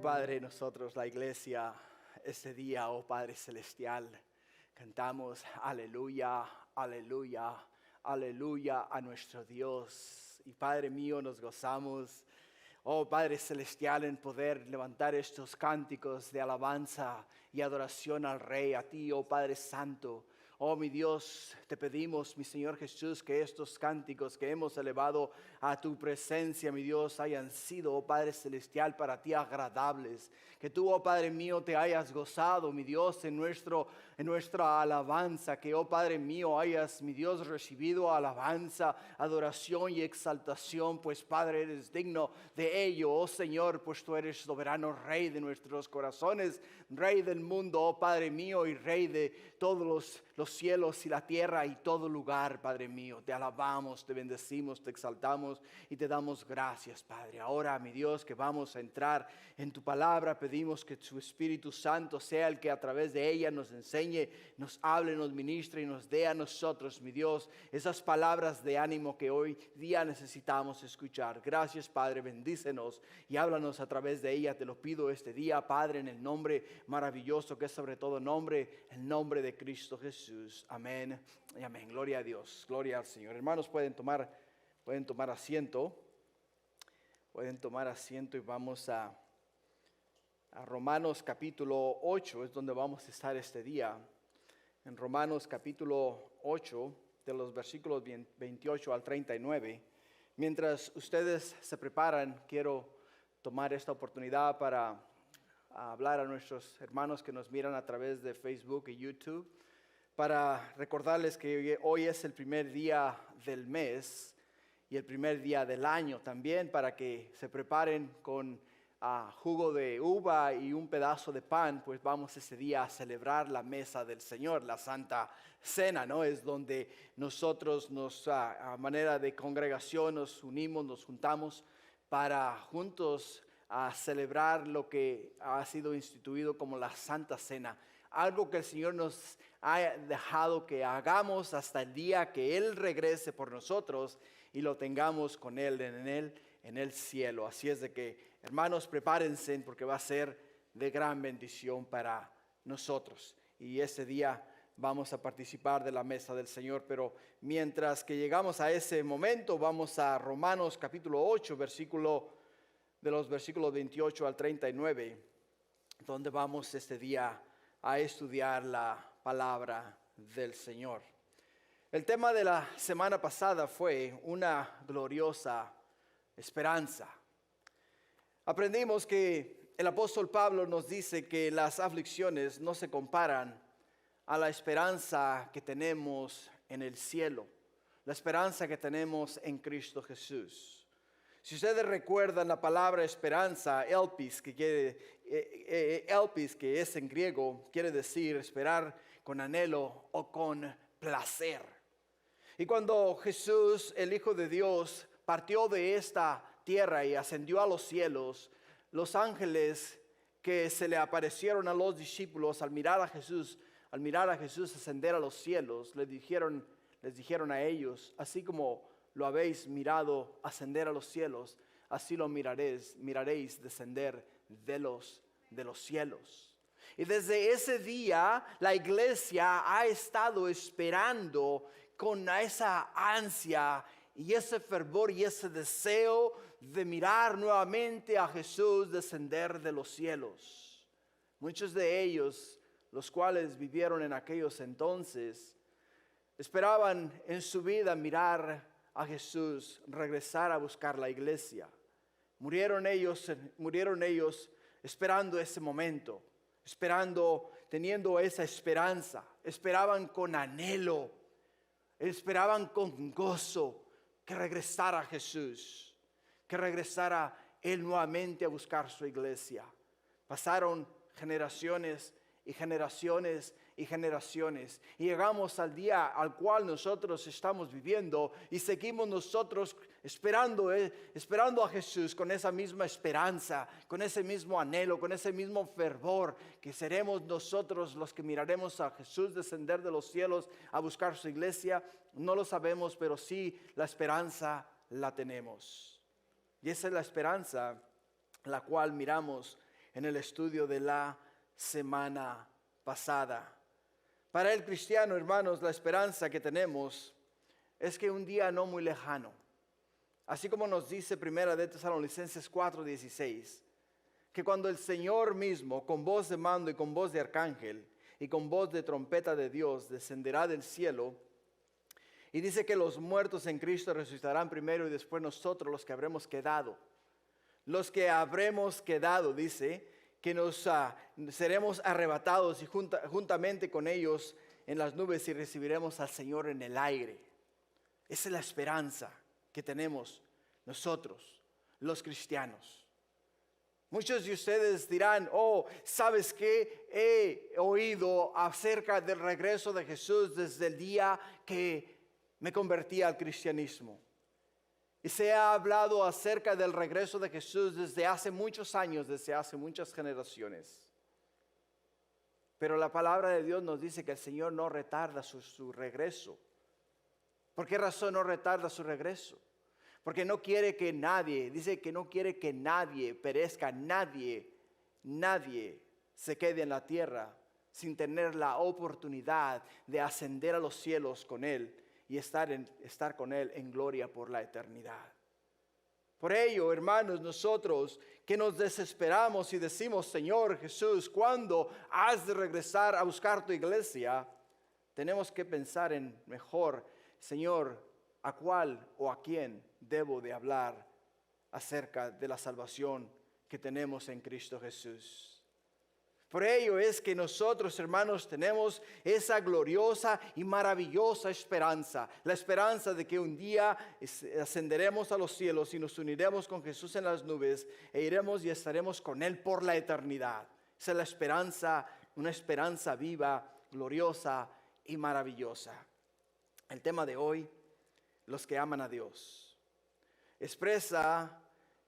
Padre, nosotros, la iglesia, este día, oh Padre Celestial, cantamos aleluya, aleluya, aleluya a nuestro Dios. Y Padre mío, nos gozamos, oh Padre Celestial, en poder levantar estos cánticos de alabanza y adoración al Rey, a ti, oh Padre Santo. Oh mi Dios, te pedimos, mi Señor Jesús, que estos cánticos que hemos elevado a tu presencia, mi Dios, hayan sido, oh Padre Celestial, para ti agradables. Que tú, oh Padre mío, te hayas gozado, mi Dios, en nuestra alabanza. Que, oh Padre mío, hayas, mi Dios, recibido alabanza, adoración y exaltación. Pues Padre, eres digno de ello, oh Señor, pues tú eres soberano Rey de nuestros corazones, Rey del mundo, oh Padre mío, y Rey de todos los cielos y la tierra y todo lugar, Padre mío. Te alabamos, te bendecimos, te exaltamos y te damos gracias, Padre. Ahora, mi Dios, que vamos a entrar en tu palabra, pedimos que tu Espíritu Santo sea el que a través de ella nos enseñe, nos hable, nos ministre y nos dé a nosotros, mi Dios, esas palabras de ánimo que hoy día necesitamos escuchar. Gracias, Padre, bendícenos y háblanos a través de ella. Te lo pido este día, Padre, en el nombre maravilloso que es sobre todo nombre, el nombre de Cristo Jesús. Amén y amén. Gloria a Dios, gloria al Señor. Hermanos, pueden tomar asiento. Pueden tomar asiento y vamos a Romanos capítulo 8, es donde vamos a estar este día. En Romanos capítulo 8, de los versículos 28 al 39. Mientras ustedes se preparan, quiero tomar esta oportunidad para hablar a nuestros hermanos que nos miran a través de Facebook y YouTube, para recordarles que hoy es el primer día del mes y el primer día del año también, para que se preparen con jugo de uva y un pedazo de pan. Pues vamos ese día a celebrar la mesa del Señor, la Santa Cena, ¿no? Es donde nosotros a manera de congregación nos unimos, nos juntamos para juntos a celebrar lo que ha sido instituido como la Santa Cena. Algo que el Señor nos ha dejado que hagamos hasta el día que Él regrese por nosotros y lo tengamos con Él en el cielo. Así es de que, hermanos, prepárense porque va a ser de gran bendición para nosotros. Y ese día vamos a participar de la mesa del Señor. Pero mientras que llegamos a ese momento, vamos a Romanos capítulo 8, de los versículos 28 al 39, donde vamos este día a estudiar la palabra del Señor. El tema de la semana pasada fue una gloriosa esperanza. Aprendimos que el apóstol Pablo nos dice que las aflicciones no se comparan a la esperanza que tenemos en el cielo, la esperanza que tenemos en Cristo Jesús. Si ustedes recuerdan la palabra esperanza, elpis, que es en griego, quiere decir esperar con anhelo o con placer. Y cuando Jesús, el Hijo de Dios, partió de esta tierra y ascendió a los cielos, los ángeles que se le aparecieron a los discípulos al mirar a Jesús ascender a los cielos, les dijeron a ellos: así como lo habéis mirado ascender a los cielos, así lo miraréis descender de los cielos. Y desde ese día la iglesia ha estado esperando con esa ansia y ese fervor y ese deseo de mirar nuevamente a Jesús descender de los cielos. Muchos de ellos, los cuales vivieron en aquellos entonces, esperaban en su vida mirar a Jesús regresar a buscar la iglesia. Murieron ellos esperando ese momento, teniendo esa esperanza. Esperaban con anhelo, esperaban con gozo que regresara Jesús, que regresara Él nuevamente a buscar su iglesia. Pasaron generaciones y generaciones y generaciones, y llegamos al día al cual nosotros estamos viviendo y seguimos nosotros esperando a Jesús con esa misma esperanza, con ese mismo anhelo, con ese mismo fervor, que seremos nosotros los que miraremos a Jesús descender de los cielos a buscar su iglesia. No lo sabemos, pero sí la esperanza la tenemos. Y esa es la esperanza la cual miramos en el estudio de la semana pasada. Para el cristiano, hermanos, la esperanza que tenemos es que un día no muy lejano, así como nos dice Primera de Tesalonicenses 4:16, que cuando el Señor mismo, con voz de mando y con voz de arcángel y con voz de trompeta de Dios, descenderá del cielo, y dice que los muertos en Cristo resucitarán primero y después nosotros los que habremos quedado. Los que habremos quedado, dice, que nos seremos arrebatados y juntamente con ellos en las nubes y recibiremos al Señor en el aire. Esa es la esperanza que tenemos nosotros, los cristianos. Muchos de ustedes dirán, ¿sabes qué? He oído acerca del regreso de Jesús desde el día que me convertí al cristianismo. Y se ha hablado acerca del regreso de Jesús desde hace muchos años, desde hace muchas generaciones. Pero la palabra de Dios nos dice que el Señor no retarda su regreso. ¿Por qué razón no retarda su regreso? Porque no quiere que nadie, dice que no quiere que nadie perezca, nadie se quede en la tierra sin tener la oportunidad de ascender a los cielos con Él y estar con Él en gloria por la eternidad. Por ello, hermanos, nosotros que nos desesperamos y decimos, Señor Jesús, ¿cuándo has de regresar a buscar tu iglesia? Tenemos que pensar en mejor, Señor, ¿a cuál o a quién debo de hablar acerca de la salvación que tenemos en Cristo Jesús? Por ello es que nosotros, hermanos, tenemos esa gloriosa y maravillosa esperanza. La esperanza de que un día ascenderemos a los cielos y nos uniremos con Jesús en las nubes e iremos y estaremos con Él por la eternidad. Esa es la esperanza, una esperanza viva, gloriosa y maravillosa. El tema de hoy, los que aman a Dios, expresa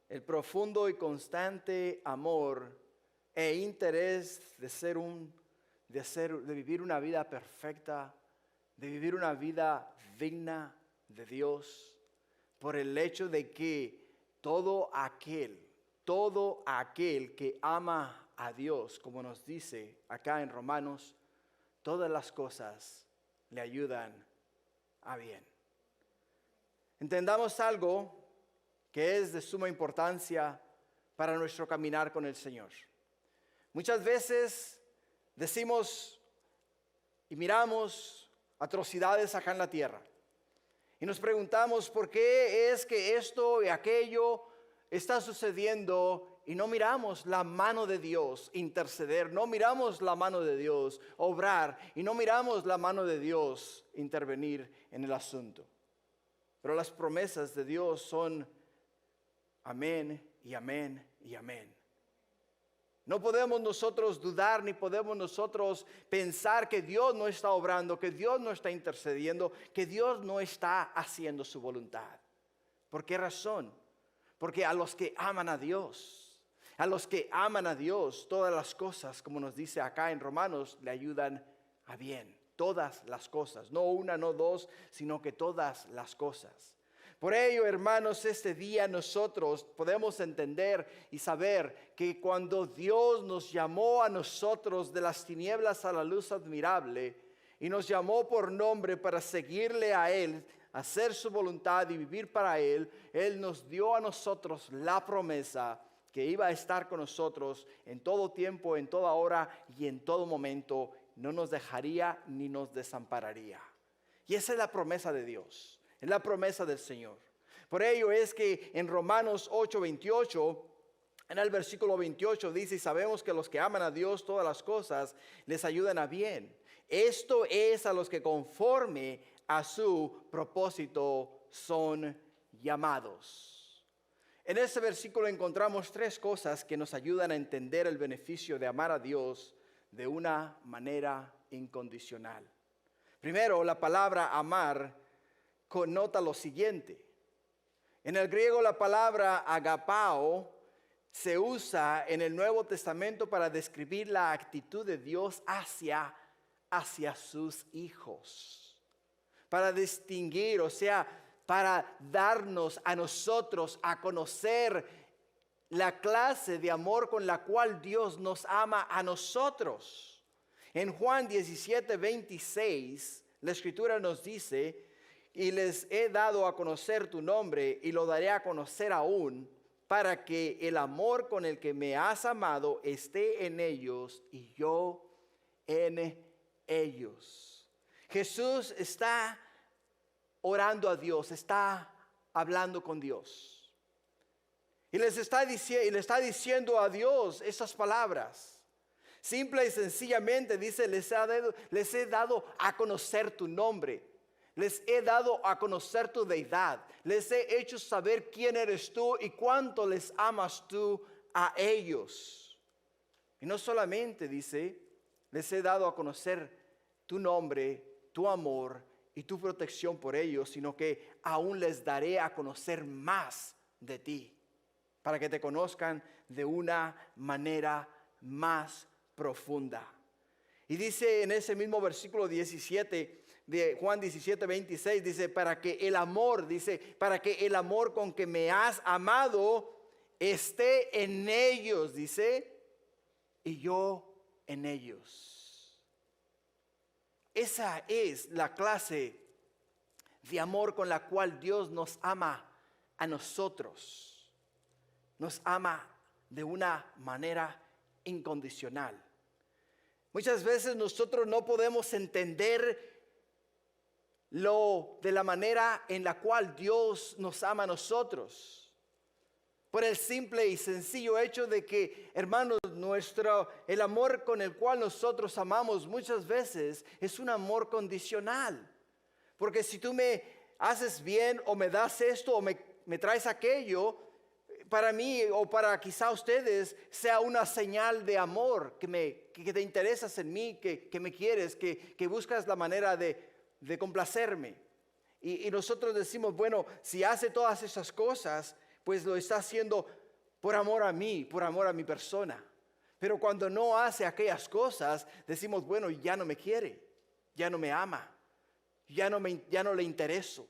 el profundo y constante amor e interés de vivir una vida perfecta, de vivir una vida digna de Dios, por el hecho de que todo aquel que ama a Dios, como nos dice acá en Romanos, todas las cosas le ayudan a bien. Entendamos algo que es de suma importancia para nuestro caminar con el Señor. Muchas veces decimos y miramos atrocidades acá en la tierra y nos preguntamos por qué es que esto y aquello está sucediendo y no miramos la mano de Dios interceder, no miramos la mano de Dios obrar y no miramos la mano de Dios intervenir en el asunto. Pero las promesas de Dios son amén y amén y amén. No podemos nosotros dudar ni podemos nosotros pensar que Dios no está obrando, que Dios no está intercediendo, que Dios no está haciendo su voluntad. ¿Por qué razón? Porque a los que aman a Dios, todas las cosas, como nos dice acá en Romanos, le ayudan a bien. Todas las cosas, no una, no dos, sino que todas las cosas. Por ello, hermanos, este día nosotros podemos entender y saber que cuando Dios nos llamó a nosotros de las tinieblas a la luz admirable y nos llamó por nombre para seguirle a Él, hacer su voluntad y vivir para Él, Él nos dio a nosotros la promesa que iba a estar con nosotros en todo tiempo, en toda hora y en todo momento. No nos dejaría ni nos desampararía. Y esa es la promesa de Dios, es la promesa del Señor. Por ello es que en Romanos 8:28, en el versículo 28 dice, y sabemos que los que aman a Dios todas las cosas les ayudan a bien. Esto es a los que conforme a su propósito son llamados. En este versículo encontramos tres cosas que nos ayudan a entender el beneficio de amar a Dios de una manera incondicional. Primero, la palabra amar connota lo siguiente. En el griego la palabra agapao se usa en el Nuevo Testamento para describir la actitud de Dios hacia sus hijos. Para distinguir, o sea, para darnos a nosotros a conocer la clase de amor con la cual Dios nos ama a nosotros. En Juan 17:26, la Escritura nos dice: y les he dado a conocer tu nombre y lo daré a conocer aún, para que el amor con el que me has amado esté en ellos y yo en ellos. Jesús está orando a Dios, está hablando con Dios. Y le está diciendo a Dios estas palabras. Simple y sencillamente dice: les he dado a conocer tu nombre. Les he dado a conocer tu deidad. Les he hecho saber quién eres tú y cuánto les amas tú a ellos. Y no solamente dice: les he dado a conocer tu nombre, tu amor y tu protección por ellos, sino que aún les daré a conocer más de ti, para que te conozcan de una manera más profunda. Y dice en ese mismo versículo 17 de Juan 17:26, dice: para que el amor con que me has amado esté en ellos, dice, y yo en ellos. Esa es la clase de amor con la cual Dios nos ama a nosotros. Nos ama de una manera incondicional. Muchas veces nosotros no podemos entender de la manera en la cual Dios nos ama a nosotros, por el simple y sencillo hecho de que, hermanos, el amor con el cual nosotros amamos muchas veces es un amor condicional. Porque si tú me haces bien o me das esto o me traes aquello, para mí o para quizá ustedes sea una señal de amor, que te interesas en mí, que me quieres, que buscas la manera de complacerme. Y nosotros decimos: bueno, si hace todas esas cosas, pues lo está haciendo por amor a mí, por amor a mi persona. Pero cuando no hace aquellas cosas, decimos: bueno, ya no me quiere, ya no me ama, ya no le intereso.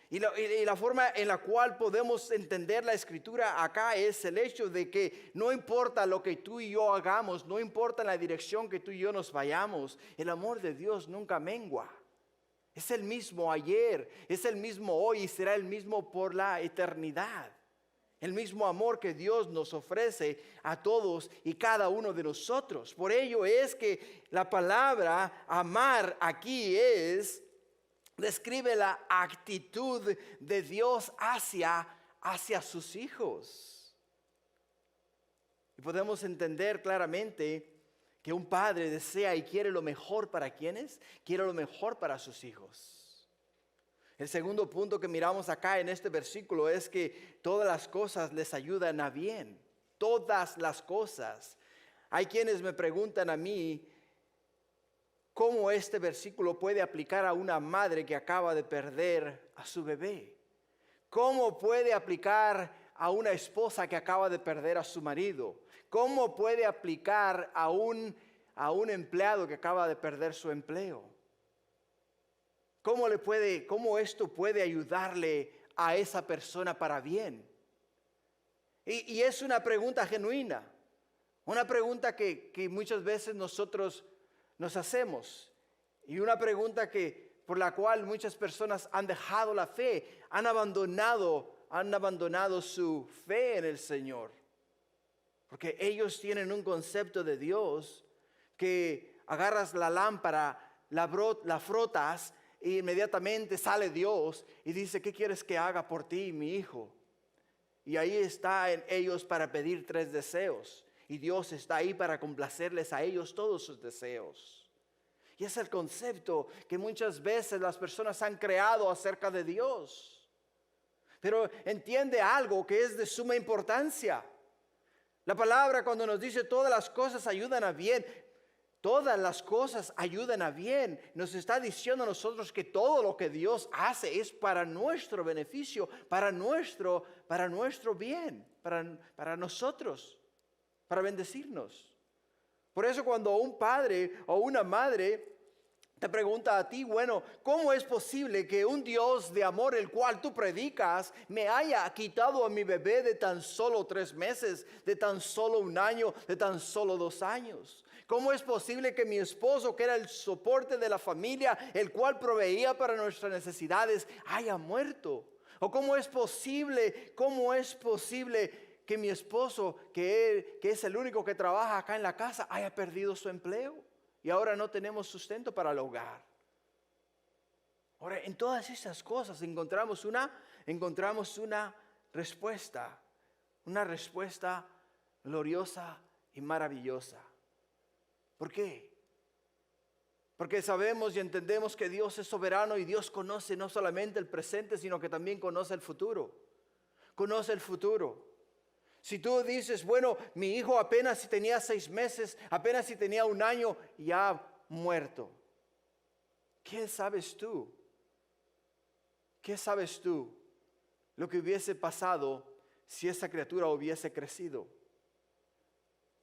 Y la forma en la cual podemos entender la Escritura acá es el hecho de que no importa lo que tú y yo hagamos, no importa la dirección que tú y yo nos vayamos, el amor de Dios nunca mengua. Es el mismo ayer, es el mismo hoy y será el mismo por la eternidad. El mismo amor que Dios nos ofrece a todos y cada uno de nosotros. Por ello es que la palabra amar aquí describe la actitud de Dios hacia sus hijos. Y podemos entender claramente que un padre desea y quiere lo mejor para ¿quiénes? Quiere lo mejor para sus hijos. El segundo punto que miramos acá en este versículo es que todas las cosas les ayudan a bien. Todas las cosas. Hay quienes me preguntan a mí: ¿cómo este versículo puede aplicar a una madre que acaba de perder a su bebé? ¿Cómo puede aplicar a una esposa que acaba de perder a su marido? ¿Cómo puede aplicar a un empleado que acaba de perder su empleo? ¿Cómo esto puede ayudarle a esa persona para bien? Y es una pregunta genuina, una pregunta que muchas veces nosotros nos hacemos, y una pregunta por la cual muchas personas han dejado la fe, han abandonado su fe en el Señor, porque ellos tienen un concepto de Dios que agarras la lámpara, la frotas e inmediatamente sale Dios y dice: ¿qué quieres que haga por ti, mi hijo? Y ahí están ellos para pedir 3 deseos. Y Dios está ahí para complacerles a ellos todos sus deseos. Y es el concepto que muchas veces las personas han creado acerca de Dios. Pero entiende algo que es de suma importancia. La palabra, cuando nos dice todas las cosas ayudan a bien, todas las cosas ayudan a bien, nos está diciendo a nosotros que todo lo que Dios hace es para nuestro beneficio, para nuestro bien, para nosotros, para bendecirnos. Por eso cuando un padre o una madre Te pregunta a ti, bueno, ¿cómo es posible que un Dios de amor, el cual tú predicas, me haya quitado a mi bebé de tan solo 3 meses, de tan solo 1 año, de tan solo 2 años? ¿Cómo es posible que mi esposo, que era el soporte de la familia, el cual proveía para nuestras necesidades, haya muerto? ¿O cómo es posible que mi esposo, que es el único que trabaja acá en la casa, haya perdido su empleo? Y ahora no tenemos sustento para el hogar. Ahora, en todas esas cosas encontramos una respuesta. Una respuesta gloriosa y maravillosa. ¿Por qué? Porque sabemos y entendemos que Dios es soberano y Dios conoce no solamente el presente, sino que también conoce el futuro. Conoce el futuro. Si tú dices, bueno, mi hijo apenas si tenía 6 meses, apenas si tenía 1 año, ya muerto. ¿Qué sabes tú? ¿Qué sabes tú lo que hubiese pasado si esa criatura hubiese crecido?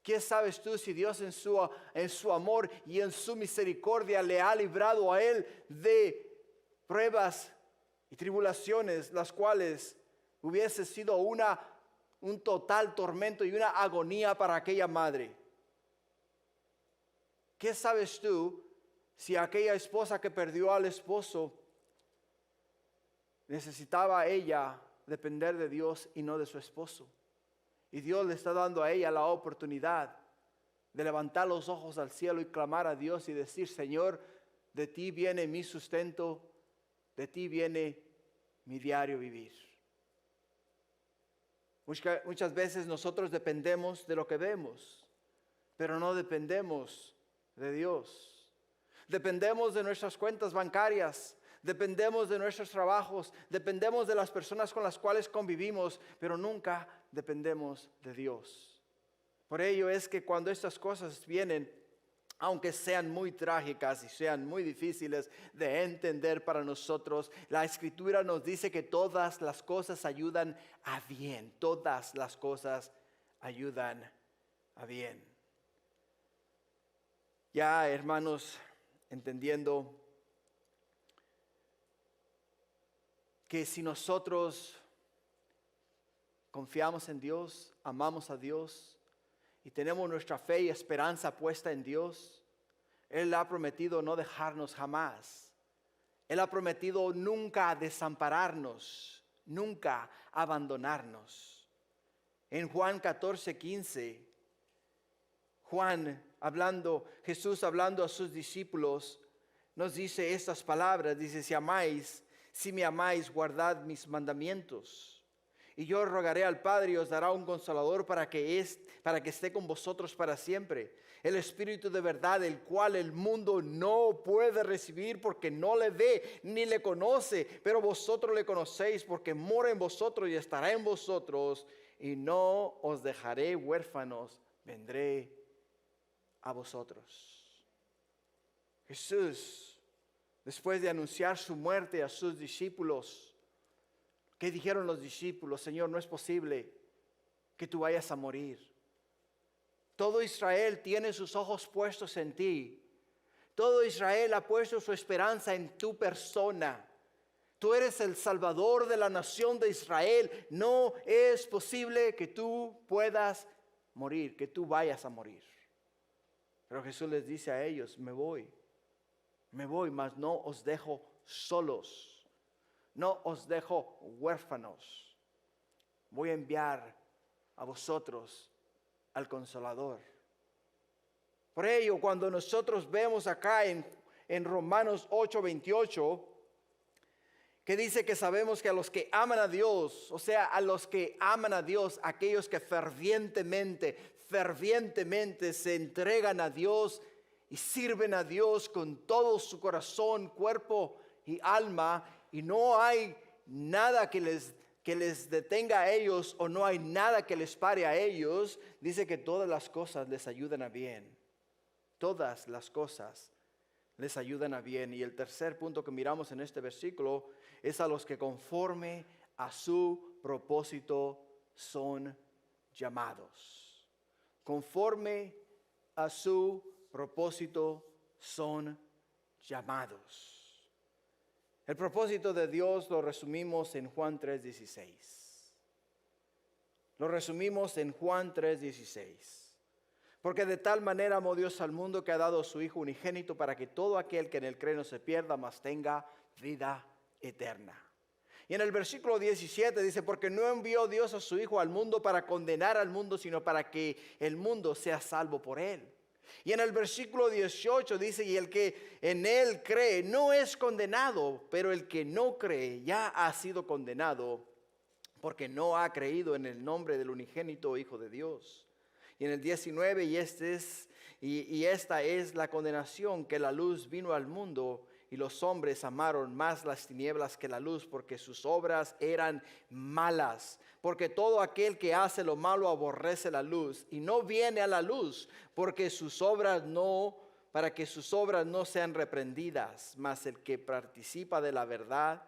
¿Qué sabes tú si Dios en su amor y en su misericordia le ha librado a él de pruebas y tribulaciones, las cuales hubiese sido un total tormento y una agonía para aquella madre? ¿Qué sabes tú si aquella esposa que perdió al esposo necesitaba ella depender de Dios y no de su esposo? Y Dios le está dando a ella la oportunidad de levantar los ojos al cielo y clamar a Dios y decir, Señor, de ti viene mi sustento, de ti viene mi diario vivir. Muchas veces nosotros dependemos de lo que vemos, pero no dependemos de Dios. Dependemos de nuestras cuentas bancarias, dependemos de nuestros trabajos, dependemos de las personas con las cuales convivimos, pero nunca dependemos de Dios. Por ello es que cuando estas cosas vienen, aunque sean muy trágicas y sean muy difíciles de entender para nosotros, la Escritura nos dice que todas las cosas ayudan a bien. Todas las cosas ayudan a bien. Ya, hermanos, entendiendo que si nosotros confiamos en Dios, amamos a Dios, y tenemos nuestra fe y esperanza puesta en Dios, Él ha prometido no dejarnos jamás. Él ha prometido nunca desampararnos, nunca abandonarnos. En Juan 14:15, Jesús hablando a sus discípulos, nos dice estas palabras, dice, si me amáis, guardad mis mandamientos. Y yo rogaré al Padre y os dará un consolador para que esté con vosotros para siempre. El Espíritu de verdad, el cual el mundo no puede recibir porque no le ve ni le conoce. Pero vosotros le conocéis porque mora en vosotros y estará en vosotros. Y no os dejaré huérfanos, vendré a vosotros. Jesús, después de anunciar su muerte a sus discípulos, ¿qué dijeron los discípulos? Señor, no es posible que tú vayas a morir. Todo Israel tiene sus ojos puestos en ti. Todo Israel ha puesto su esperanza en tu persona. Tú eres el Salvador de la nación de Israel. No es posible que tú puedas morir, que tú vayas a morir. Pero Jesús les dice a ellos, me voy, mas no os dejo solos. No os dejo huérfanos. Voy a enviar a vosotros al Consolador. Por ello, cuando nosotros vemos acá en Romanos 8:28, que dice que sabemos que a los que aman a Dios, o sea, a los que aman a Dios, aquellos que fervientemente se entregan a Dios y sirven a Dios con todo su corazón, cuerpo y alma, y no hay nada que les detenga a ellos o no hay nada que les pare a ellos, dice que todas las cosas les ayudan a bien. Todas las cosas les ayudan a bien. Y el tercer punto que miramos en este versículo es a los que conforme a su propósito son llamados. Conforme a su propósito son llamados. El propósito de Dios lo resumimos en Juan 3:16. Lo resumimos en Juan 3:16. Porque de tal manera amó Dios al mundo que ha dado a su Hijo unigénito para que todo aquel que en él cree no se pierda, mas tenga vida eterna. Y en el versículo 17 dice, porque no envió Dios a su Hijo al mundo para condenar al mundo, sino para que el mundo sea salvo por él. Y en el versículo 18 dice, y el que en él cree no es condenado, pero el que no cree ya ha sido condenado, porque no ha creído en el nombre del unigénito Hijo de Dios. Y en el 19, y esta es la condenación, que la luz vino al mundo, y los hombres amaron más las tinieblas que la luz, porque sus obras eran malas. Porque todo aquel que hace lo malo aborrece la luz, y no viene a la luz, para que sus obras no sean reprendidas. Mas el que participa de la verdad,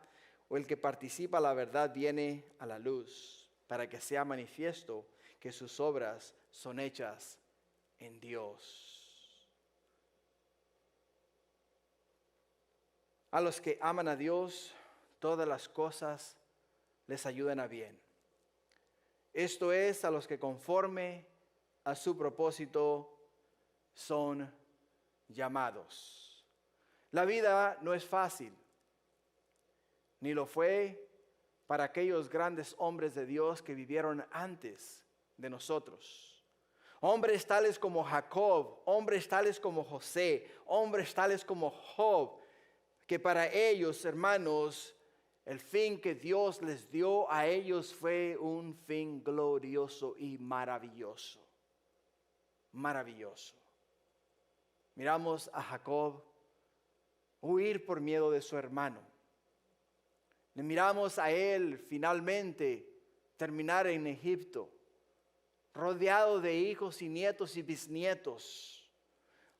o el que participa la verdad, viene a la luz, para que sea manifiesto que sus obras son hechas en Dios. A los que aman a Dios, todas las cosas les ayudan a bien. Esto es, a los que conforme a su propósito son llamados. La vida no es fácil, ni lo fue para aquellos grandes hombres de Dios que vivieron antes de nosotros. Hombres tales como Jacob, hombres tales como José, hombres tales como Job, que para ellos, hermanos, el fin que Dios les dio a ellos fue un fin glorioso y maravilloso. Maravilloso. Miramos a Jacob huir por miedo de su hermano. Le miramos a él finalmente terminar en Egipto, rodeado de hijos y nietos y bisnietos,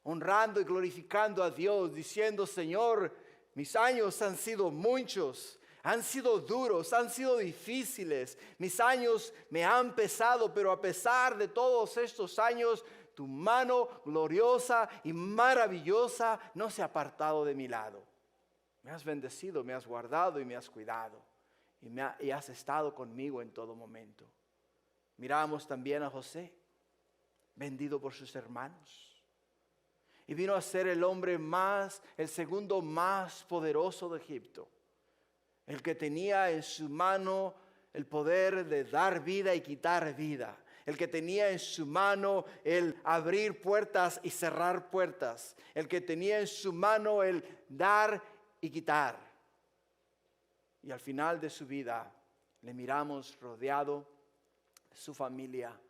honrando y glorificando a Dios, diciendo, Señor, mis años han sido muchos, han sido duros, han sido difíciles, mis años me han pesado, pero a pesar de todos estos años, tu mano gloriosa y maravillosa no se ha apartado de mi lado. Me has bendecido, me has guardado y me has cuidado, y has estado conmigo en todo momento. Miramos también a José, vendido por sus hermanos. Y vino a ser el segundo más poderoso de Egipto. El que tenía en su mano el poder de dar vida y quitar vida. El que tenía en su mano el abrir puertas y cerrar puertas. El que tenía en su mano el dar y quitar. Y al final de su vida le miramos rodeado de su familia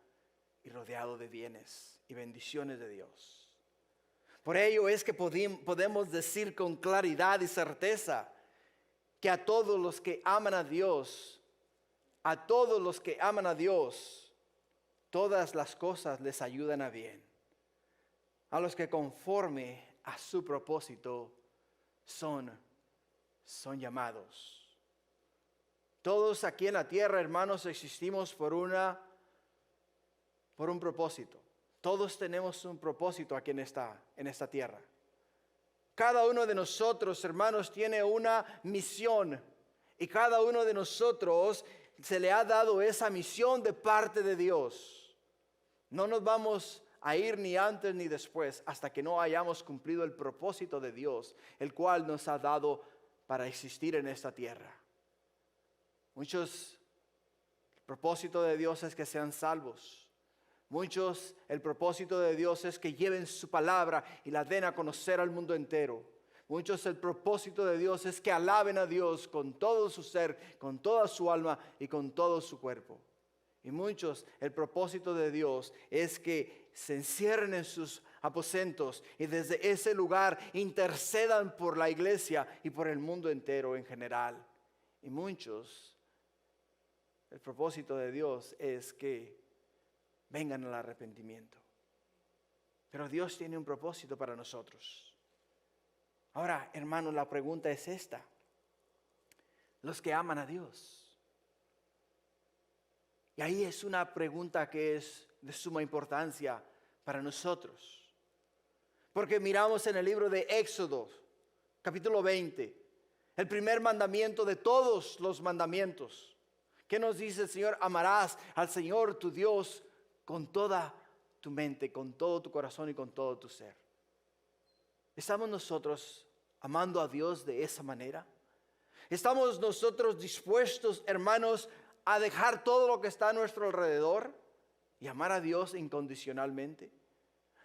y rodeado de bienes y bendiciones de Dios. Por ello es que podemos decir con claridad y certeza que a todos los que aman a Dios, todas las cosas les ayudan a bien. A los que conforme a su propósito son llamados. Todos aquí en la tierra, hermanos, existimos por un propósito. Todos tenemos un propósito aquí en esta tierra. Cada uno de nosotros, hermanos, tiene una misión. Y cada uno de nosotros se le ha dado esa misión de parte de Dios. No nos vamos a ir ni antes ni después hasta que no hayamos cumplido el propósito de Dios, el cual nos ha dado para existir en esta tierra. Muchos, el propósito de Dios es que sean salvos. Muchos, el propósito de Dios es que lleven su palabra y la den a conocer al mundo entero. Muchos, el propósito de Dios es que alaben a Dios con todo su ser, con toda su alma y con todo su cuerpo. Y muchos, el propósito de Dios es que se encierren en sus aposentos y desde ese lugar intercedan por la iglesia y por el mundo entero en general. Y muchos, el propósito de Dios es que vengan al arrepentimiento. Pero Dios tiene un propósito para nosotros. Ahora, hermanos, la pregunta es esta. Los que aman a Dios. Y ahí es una pregunta que es de suma importancia para nosotros. Porque miramos en el libro de Éxodo, capítulo 20, el primer mandamiento de todos los mandamientos. ¿Qué nos dice el Señor? Amarás al Señor tu Dios con toda tu mente, con todo tu corazón y con todo tu ser. ¿Estamos nosotros amando a Dios de esa manera? ¿Estamos nosotros dispuestos, hermanos, a dejar todo lo que está a nuestro alrededor y amar a Dios incondicionalmente?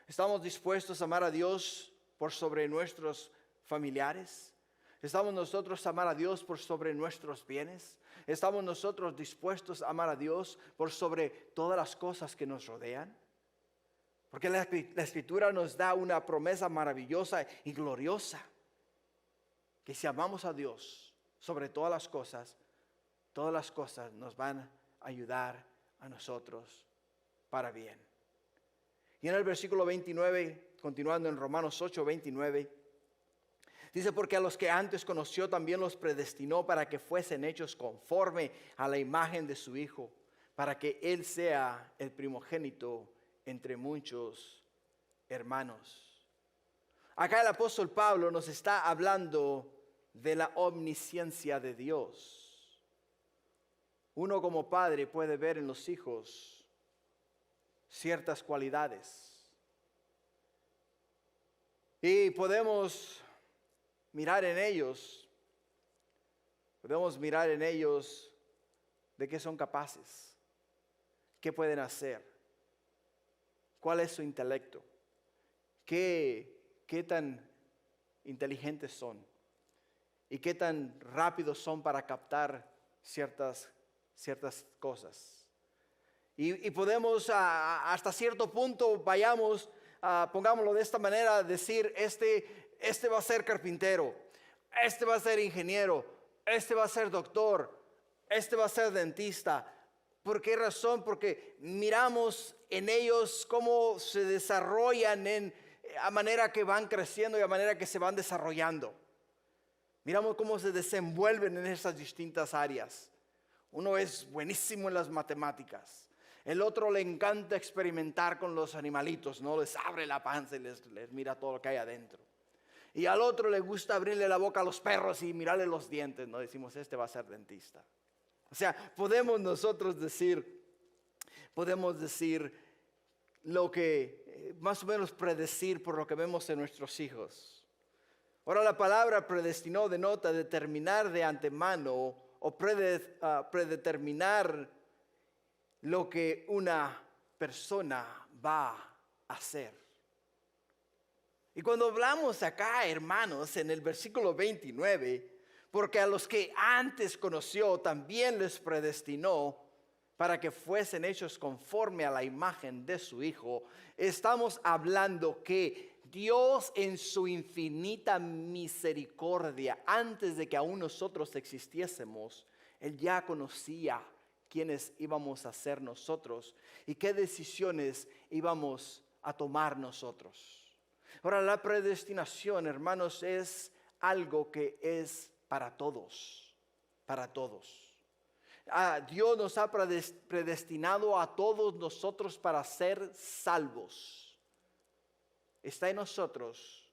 ¿Estamos dispuestos a amar a Dios por sobre nuestros familiares? ¿Estamos nosotros a amar a Dios por sobre nuestros bienes? ¿Estamos nosotros dispuestos a amar a Dios por sobre todas las cosas que nos rodean? Porque la Escritura nos da una promesa maravillosa y gloriosa, que si amamos a Dios sobre todas las cosas nos van a ayudar a nosotros para bien. Y en el versículo 29, continuando en Romanos 8, 29, dice, porque a los que antes conoció también los predestinó para que fuesen hechos conforme a la imagen de su Hijo, para que Él sea el primogénito entre muchos hermanos. Acá el apóstol Pablo nos está hablando de la omnisciencia de Dios. Uno como padre puede ver en los hijos ciertas cualidades y podemos mirar en ellos de qué son capaces, qué pueden hacer, cuál es su intelecto, qué tan inteligentes son y qué tan rápidos son para captar ciertas cosas. Y podemos hasta cierto punto vayamos, pongámoslo de esta manera, decir este va a ser carpintero, este va a ser ingeniero, este va a ser doctor, este va a ser dentista. ¿Por qué razón? Porque miramos en ellos cómo se desarrollan a manera que van creciendo y a manera que se van desarrollando. Miramos cómo se desenvuelven en esas distintas áreas. Uno es buenísimo en las matemáticas. El otro le encanta experimentar con los animalitos, ¿no? Les abre la panza y les mira todo lo que hay adentro. Y al otro le gusta abrirle la boca a los perros y mirarle los dientes, ¿no? Decimos, este va a ser dentista. O sea, podemos decir lo que, más o menos predecir por lo que vemos en nuestros hijos. Ahora la palabra predestinó denota determinar de antemano o predeterminar lo que una persona va a hacer. Y cuando hablamos acá, hermanos, en el versículo 29, porque a los que antes conoció también les predestinó para que fuesen hechos conforme a la imagen de su Hijo. Estamos hablando que Dios en su infinita misericordia, antes de que aún nosotros existiésemos, Él ya conocía quiénes íbamos a ser nosotros y qué decisiones íbamos a tomar nosotros. Ahora, la predestinación, hermanos, es algo que es para todos, para todos. Dios nos ha predestinado a todos nosotros para ser salvos. Está en nosotros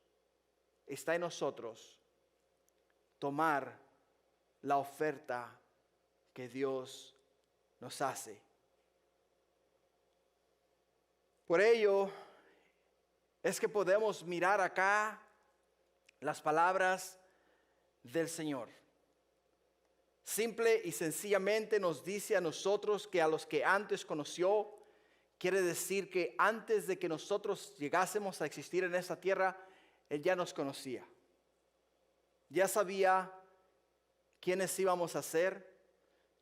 tomar la oferta que Dios nos hace. Por ello es que podemos mirar acá las palabras del Señor. Simple y sencillamente nos dice a nosotros que a los que antes conoció, quiere decir que antes de que nosotros llegásemos a existir en esta tierra, Él ya nos conocía. Ya sabía quiénes íbamos a ser,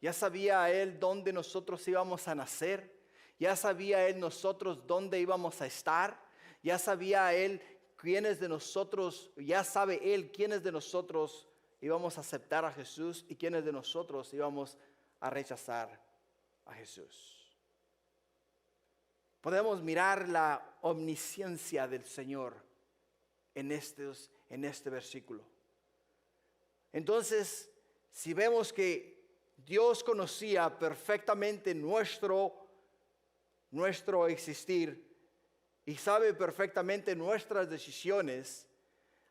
ya sabía Él dónde nosotros íbamos a nacer, ya sabía Él nosotros dónde íbamos a estar, ya sabía Él quiénes de nosotros, ya sabe Él quiénes de nosotros íbamos a aceptar a Jesús y quiénes de nosotros íbamos a rechazar a Jesús. Podemos mirar la omnisciencia del Señor en este versículo. Entonces, si vemos que Dios conocía perfectamente nuestro existir y sabe perfectamente nuestras decisiones,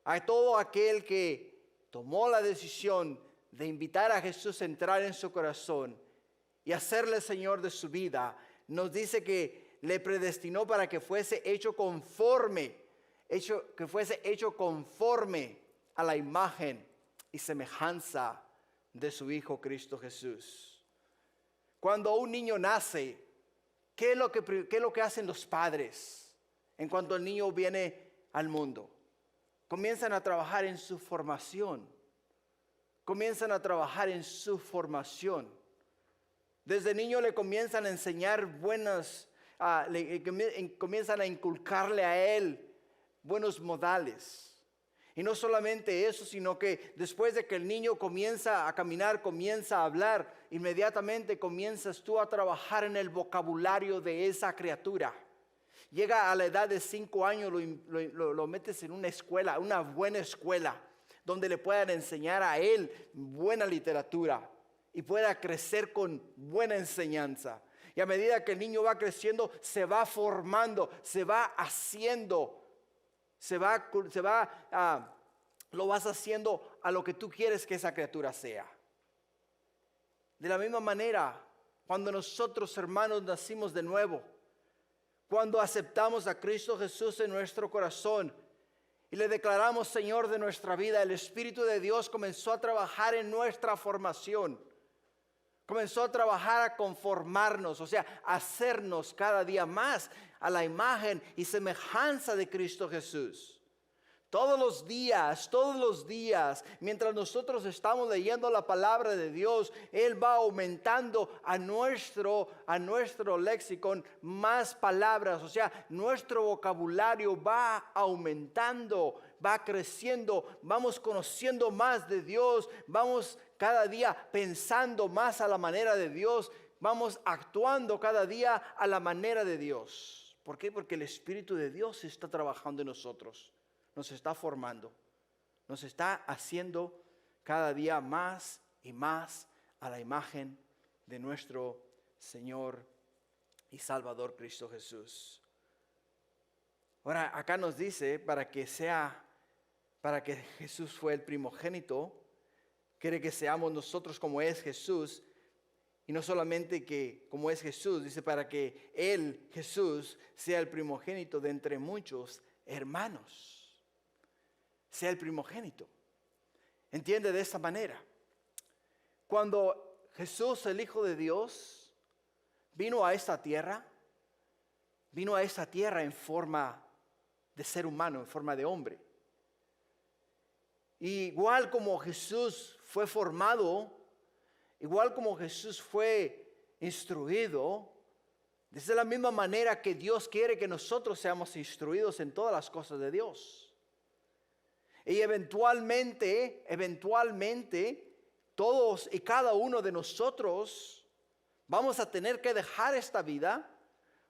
a todo aquel que tomó la decisión de invitar a Jesús a entrar en su corazón y hacerle Señor de su vida, nos dice que le predestinó para que fuese hecho conforme a la imagen y semejanza de su Hijo Cristo Jesús. Cuando un niño nace, ¿qué es lo que hacen los padres en cuanto el niño viene al mundo? Comienzan a trabajar en su formación. Desde niño le comienzan a enseñar comienzan a inculcarle a él buenos modales. Y no solamente eso, sino que después de que el niño comienza a caminar, comienza a hablar, inmediatamente comienzas tú a trabajar en el vocabulario de esa criatura. Llega a la edad de 5 años, lo metes en una escuela, una buena escuela, donde le puedan enseñar a él buena literatura y pueda crecer con buena enseñanza. Y a medida que el niño va creciendo, se va formando, se va haciendo, lo vas haciendo a lo que tú quieres que esa criatura sea. De la misma manera, cuando nosotros, hermanos, nacimos de nuevo, cuando aceptamos a Cristo Jesús en nuestro corazón y le declaramos Señor de nuestra vida, el Espíritu de Dios comenzó a trabajar en nuestra formación. Comenzó a trabajar a conformarnos, o sea, a hacernos cada día más a la imagen y semejanza de Cristo Jesús. Todos los días, mientras nosotros estamos leyendo la palabra de Dios, Él va aumentando a nuestro léxico más palabras. O sea, nuestro vocabulario va aumentando, va creciendo, vamos conociendo más de Dios, vamos cada día pensando más a la manera de Dios, vamos actuando cada día a la manera de Dios. ¿Por qué? Porque el Espíritu de Dios está trabajando en nosotros. Nos está formando, nos está haciendo cada día más y más a la imagen de nuestro Señor y Salvador Cristo Jesús. Ahora, acá nos dice para que Jesús fue el primogénito, quiere que seamos nosotros como es Jesús, y no solamente que como es Jesús, dice para que Él, Jesús, sea el primogénito de entre muchos hermanos. Sea el primogénito. Entiende de esta manera. Cuando Jesús, el Hijo de Dios, vino a esta tierra en forma de ser humano, en forma de hombre. Igual como Jesús fue formado, igual como Jesús fue instruido, de la misma manera que Dios quiere que nosotros seamos instruidos en todas las cosas de Dios. Y eventualmente, todos y cada uno de nosotros vamos a tener que dejar esta vida,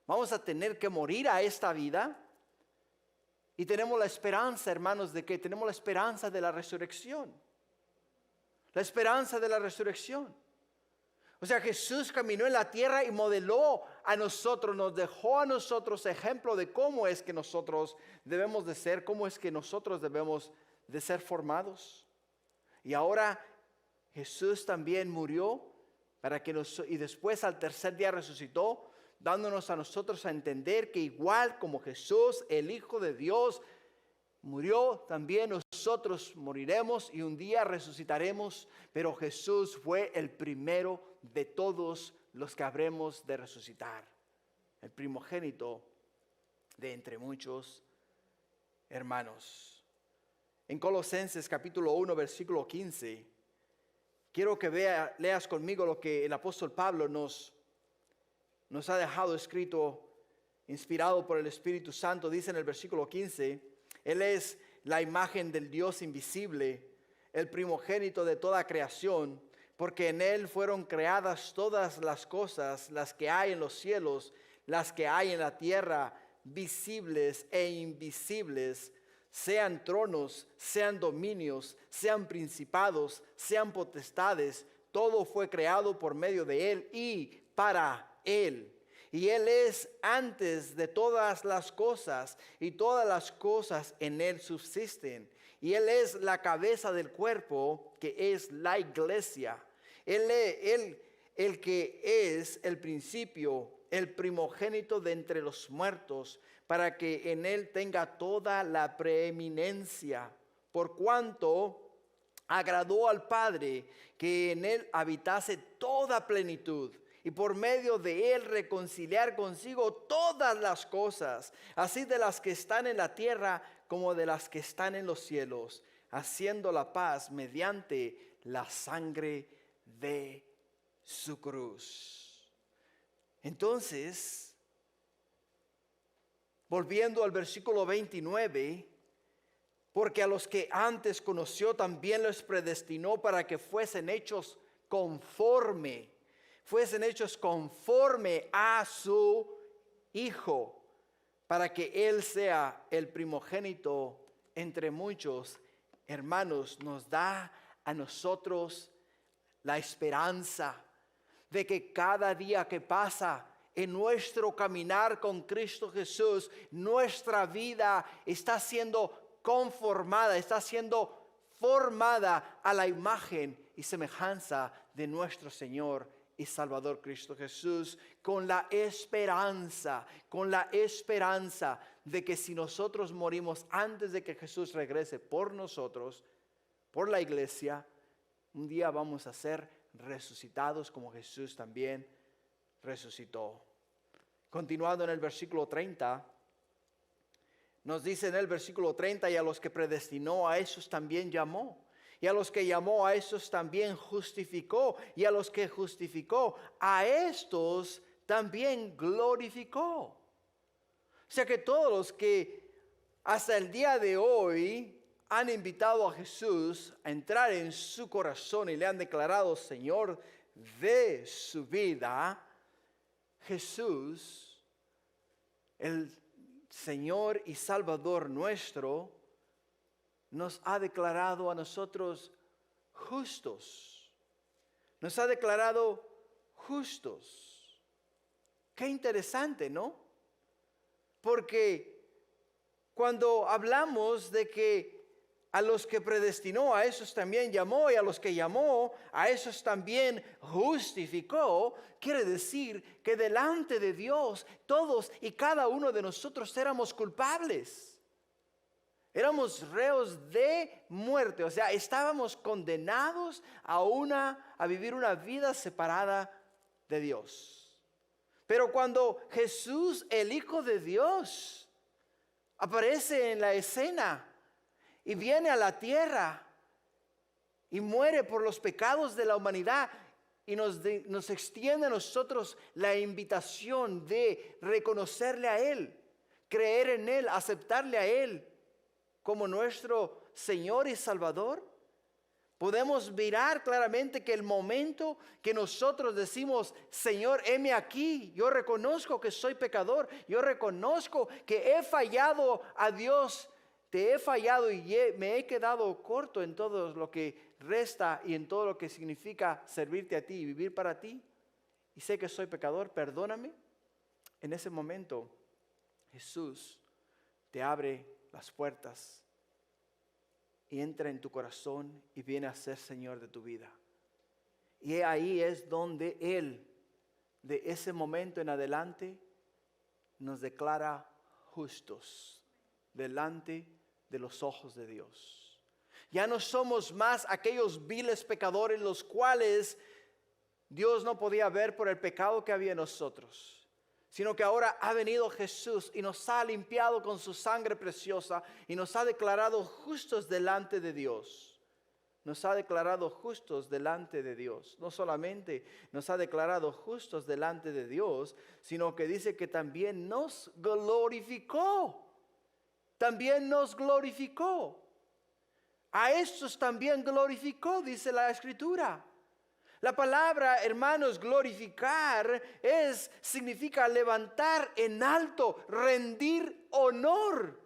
vamos a tener que morir a esta vida. Y tenemos la esperanza, hermanos, de que tenemos la esperanza de la resurrección. La esperanza de la resurrección. O sea, Jesús caminó en la tierra y modeló a nosotros, nos dejó a nosotros ejemplo de cómo es que nosotros debemos de ser, cómo es que nosotros debemos de ser formados. Y ahora Jesús también murió y después al tercer día resucitó, dándonos a nosotros a entender que igual como Jesús, el Hijo de Dios, murió, también nosotros moriremos y un día resucitaremos, pero Jesús fue el primero de todos los que habremos de resucitar, el primogénito de entre muchos hermanos. En Colosenses capítulo 1 versículo 15, quiero que leas conmigo lo que el apóstol Pablo nos ha dejado escrito, inspirado por el Espíritu Santo. Dice en el versículo 15, Él es la imagen del Dios invisible, el primogénito de toda creación, porque en Él fueron creadas todas las cosas, las que hay en los cielos, las que hay en la tierra, visibles e invisibles, sean tronos, sean dominios, sean principados, sean potestades, todo fue creado por medio de Él y para Él. y Él es antes de todas las cosas, y todas las cosas en Él subsisten. Y Él es la cabeza del cuerpo, que es la iglesia. El que es el principio, el primogénito de entre los muertos, para que en Él tenga toda la preeminencia. Por cuanto agradó al Padre que en Él habitase toda plenitud, y por medio de Él reconciliar consigo todas las cosas, así de las que están en la tierra como de las que están en los cielos, haciendo la paz mediante la sangre de su cruz. Entonces, volviendo al versículo 29, porque a los que antes conoció también los predestinó para que fuesen hechos conforme a su Hijo, para que Él sea el primogénito entre muchos hermanos. Nos da a nosotros la esperanza de que cada día que pasa en nuestro caminar con Cristo Jesús, nuestra vida está siendo conformada, está siendo formada a la imagen y semejanza de nuestro Señor y Salvador Cristo Jesús, con la esperanza de que si nosotros morimos antes de que Jesús regrese por nosotros, por la iglesia, un día vamos a ser resucitados como Jesús también resucitó. Continuando en el versículo 30, nos dice en el versículo 30, y a los que predestinó, a esos también llamó. Y a los que llamó, a esos también justificó. Y a los que justificó, a estos también glorificó. O sea que todos los que hasta el día de hoy han invitado a Jesús a entrar en su corazón y le han declarado Señor de su vida, Jesús, el Señor y Salvador nuestro, nos ha declarado a nosotros justos. Nos ha declarado justos. Qué interesante, ¿no? Porque cuando hablamos de que a los que predestinó, a esos también llamó, y a los que llamó, a esos también justificó, quiere decir que delante de Dios todos y cada uno de nosotros éramos culpables. Éramos reos de muerte, o sea, estábamos condenados a vivir una vida separada de Dios. Pero cuando Jesús, el Hijo de Dios, aparece en la escena y viene a la tierra y muere por los pecados de la humanidad y nos extiende a nosotros la invitación de reconocerle a Él, creer en Él, aceptarle a Él como nuestro Señor y Salvador, podemos mirar claramente que el momento que nosotros decimos, Señor, heme aquí, yo reconozco que soy pecador, yo reconozco que he fallado a Dios, te he fallado y me he quedado corto en todo lo que resta y en todo lo que significa servirte a ti y vivir para ti, y sé que soy pecador, perdóname. En ese momento Jesús te abre las puertas y entra en tu corazón y viene a ser Señor de tu vida. Y ahí es donde Él, de ese momento en adelante, nos declara justos delante de los ojos de Dios. Ya no somos más aquellos viles pecadores los cuales Dios no podía ver por el pecado que había en nosotros, sino que ahora ha venido Jesús y nos ha limpiado con su sangre preciosa y nos ha declarado justos delante de Dios. Nos ha declarado justos delante de Dios. No solamente nos ha declarado justos delante de Dios, sino que dice que también nos glorificó. También nos glorificó. A estos también glorificó, dice la Escritura. La palabra, hermanos, glorificar significa levantar en alto, rendir honor.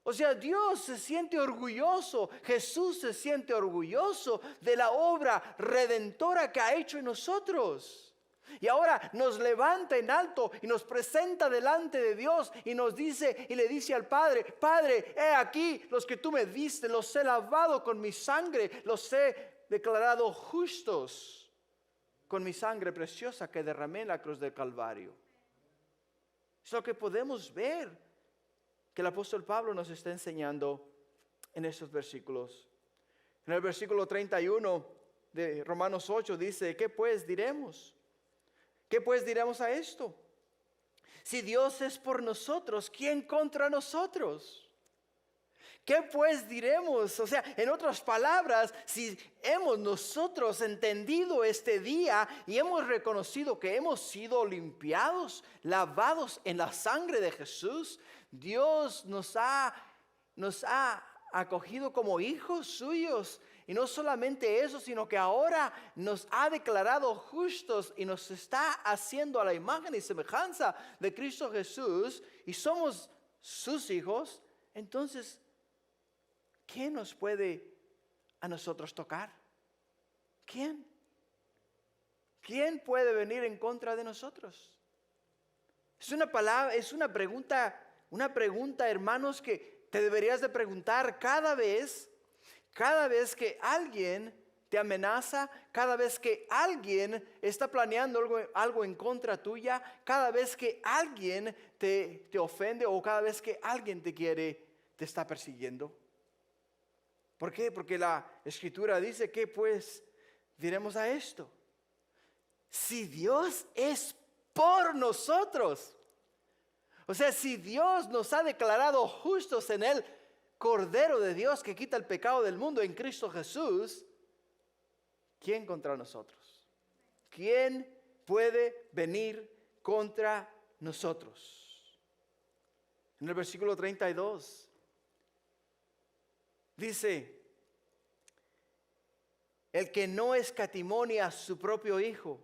O sea, Dios se siente orgulloso, Jesús se siente orgulloso de la obra redentora que ha hecho en nosotros. Y ahora nos levanta en alto y nos presenta delante de Dios y nos dice y le dice al Padre: Padre, he aquí los que tú me diste, los he lavado con mi sangre, los he declarado justos con mi sangre preciosa que derramé en la cruz del Calvario. Es lo que podemos ver que el apóstol Pablo nos está enseñando en estos versículos. En el versículo 31 de Romanos 8 dice: ¿qué pues diremos? ¿Qué pues diremos a esto? Si Dios es por nosotros, ¿quién contra nosotros? ¿Qué pues diremos? O sea, en otras palabras, si hemos nosotros entendido este día y hemos reconocido que hemos sido limpiados, lavados en la sangre de Jesús, Dios nos ha acogido como hijos suyos. Y no solamente eso, sino que ahora nos ha declarado justos y nos está haciendo a la imagen y semejanza de Cristo Jesús, y somos sus hijos. Entonces, ¿quién nos puede a nosotros tocar? ¿Quién? ¿Quién puede venir en contra de nosotros? Es una pregunta, hermanos, que te deberías de preguntar cada vez que alguien te amenaza, cada vez que alguien está planeando algo en contra tuya, cada vez que alguien te ofende, o cada vez que alguien te está persiguiendo. ¿Por qué? Porque la Escritura dice: ¿qué pues diremos a esto? Si Dios es por nosotros, o sea, si Dios nos ha declarado justos en Él, Cordero de Dios que quita el pecado del mundo, en Cristo Jesús, ¿quién contra nosotros? ¿Quién puede venir contra nosotros? En el versículo 32 dice: el que no escatimó ni a su propio Hijo,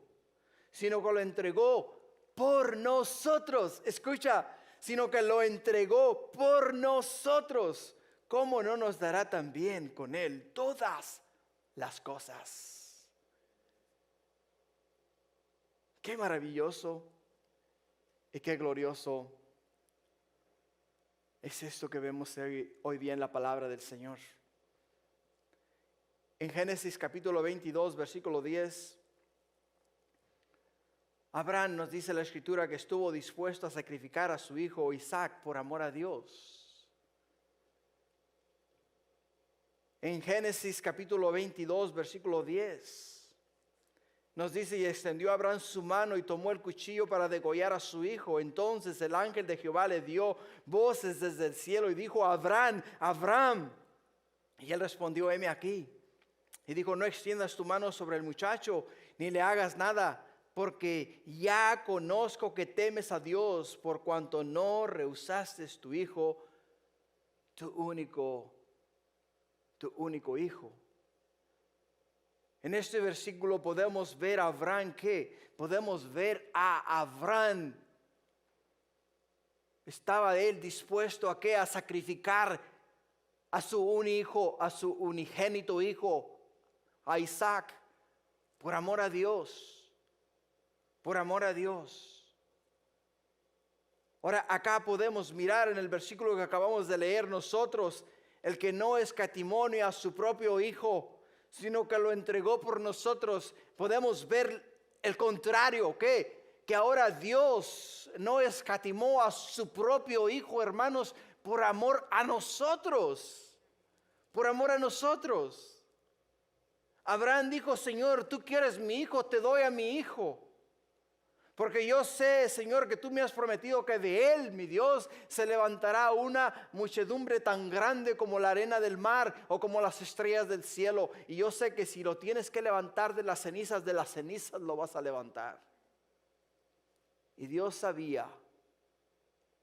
sino que lo entregó por nosotros. Escucha, sino que lo entregó por nosotros, ¿cómo no nos dará también con Él todas las cosas? Qué maravilloso y qué glorioso es esto que vemos hoy día en la palabra del Señor. En Génesis capítulo 22, versículo 10, Abraham, nos dice la Escritura, que estuvo dispuesto a sacrificar a su hijo Isaac por amor a Dios. En Génesis capítulo 22, versículo 10, nos dice: y extendió Abraham su mano y tomó el cuchillo para degollar a su hijo. Entonces el ángel de Jehová le dio voces desde el cielo y dijo: Abraham, Abraham. Y él respondió: heme aquí. Y dijo: no extiendas tu mano sobre el muchacho, ni le hagas nada, porque ya conozco que temes a Dios, por cuanto no rehusaste tu hijo, tu único hijo. En este versículo podemos ver a Abraham, ¿qué? Podemos ver a Abraham. Estaba él dispuesto a ¿qué? A sacrificar a su unigénito hijo, a Isaac, por amor a Dios. Por amor a Dios. Ahora acá podemos mirar en el versículo que acabamos de leer nosotros: el que no escatimó ni a su propio hijo, sino que lo entregó por nosotros. Podemos ver el contrario, ¿qué? Que ahora Dios no escatimó a su propio hijo, hermanos, por amor a nosotros. Por amor a nosotros. Abraham dijo: Señor, tú quieres mi hijo, te doy a mi hijo. Porque yo sé, Señor, que tú me has prometido que de él, mi Dios, se levantará una muchedumbre tan grande como la arena del mar o como las estrellas del cielo. Y yo sé que si lo tienes que levantar de las cenizas lo vas a levantar. Y Dios sabía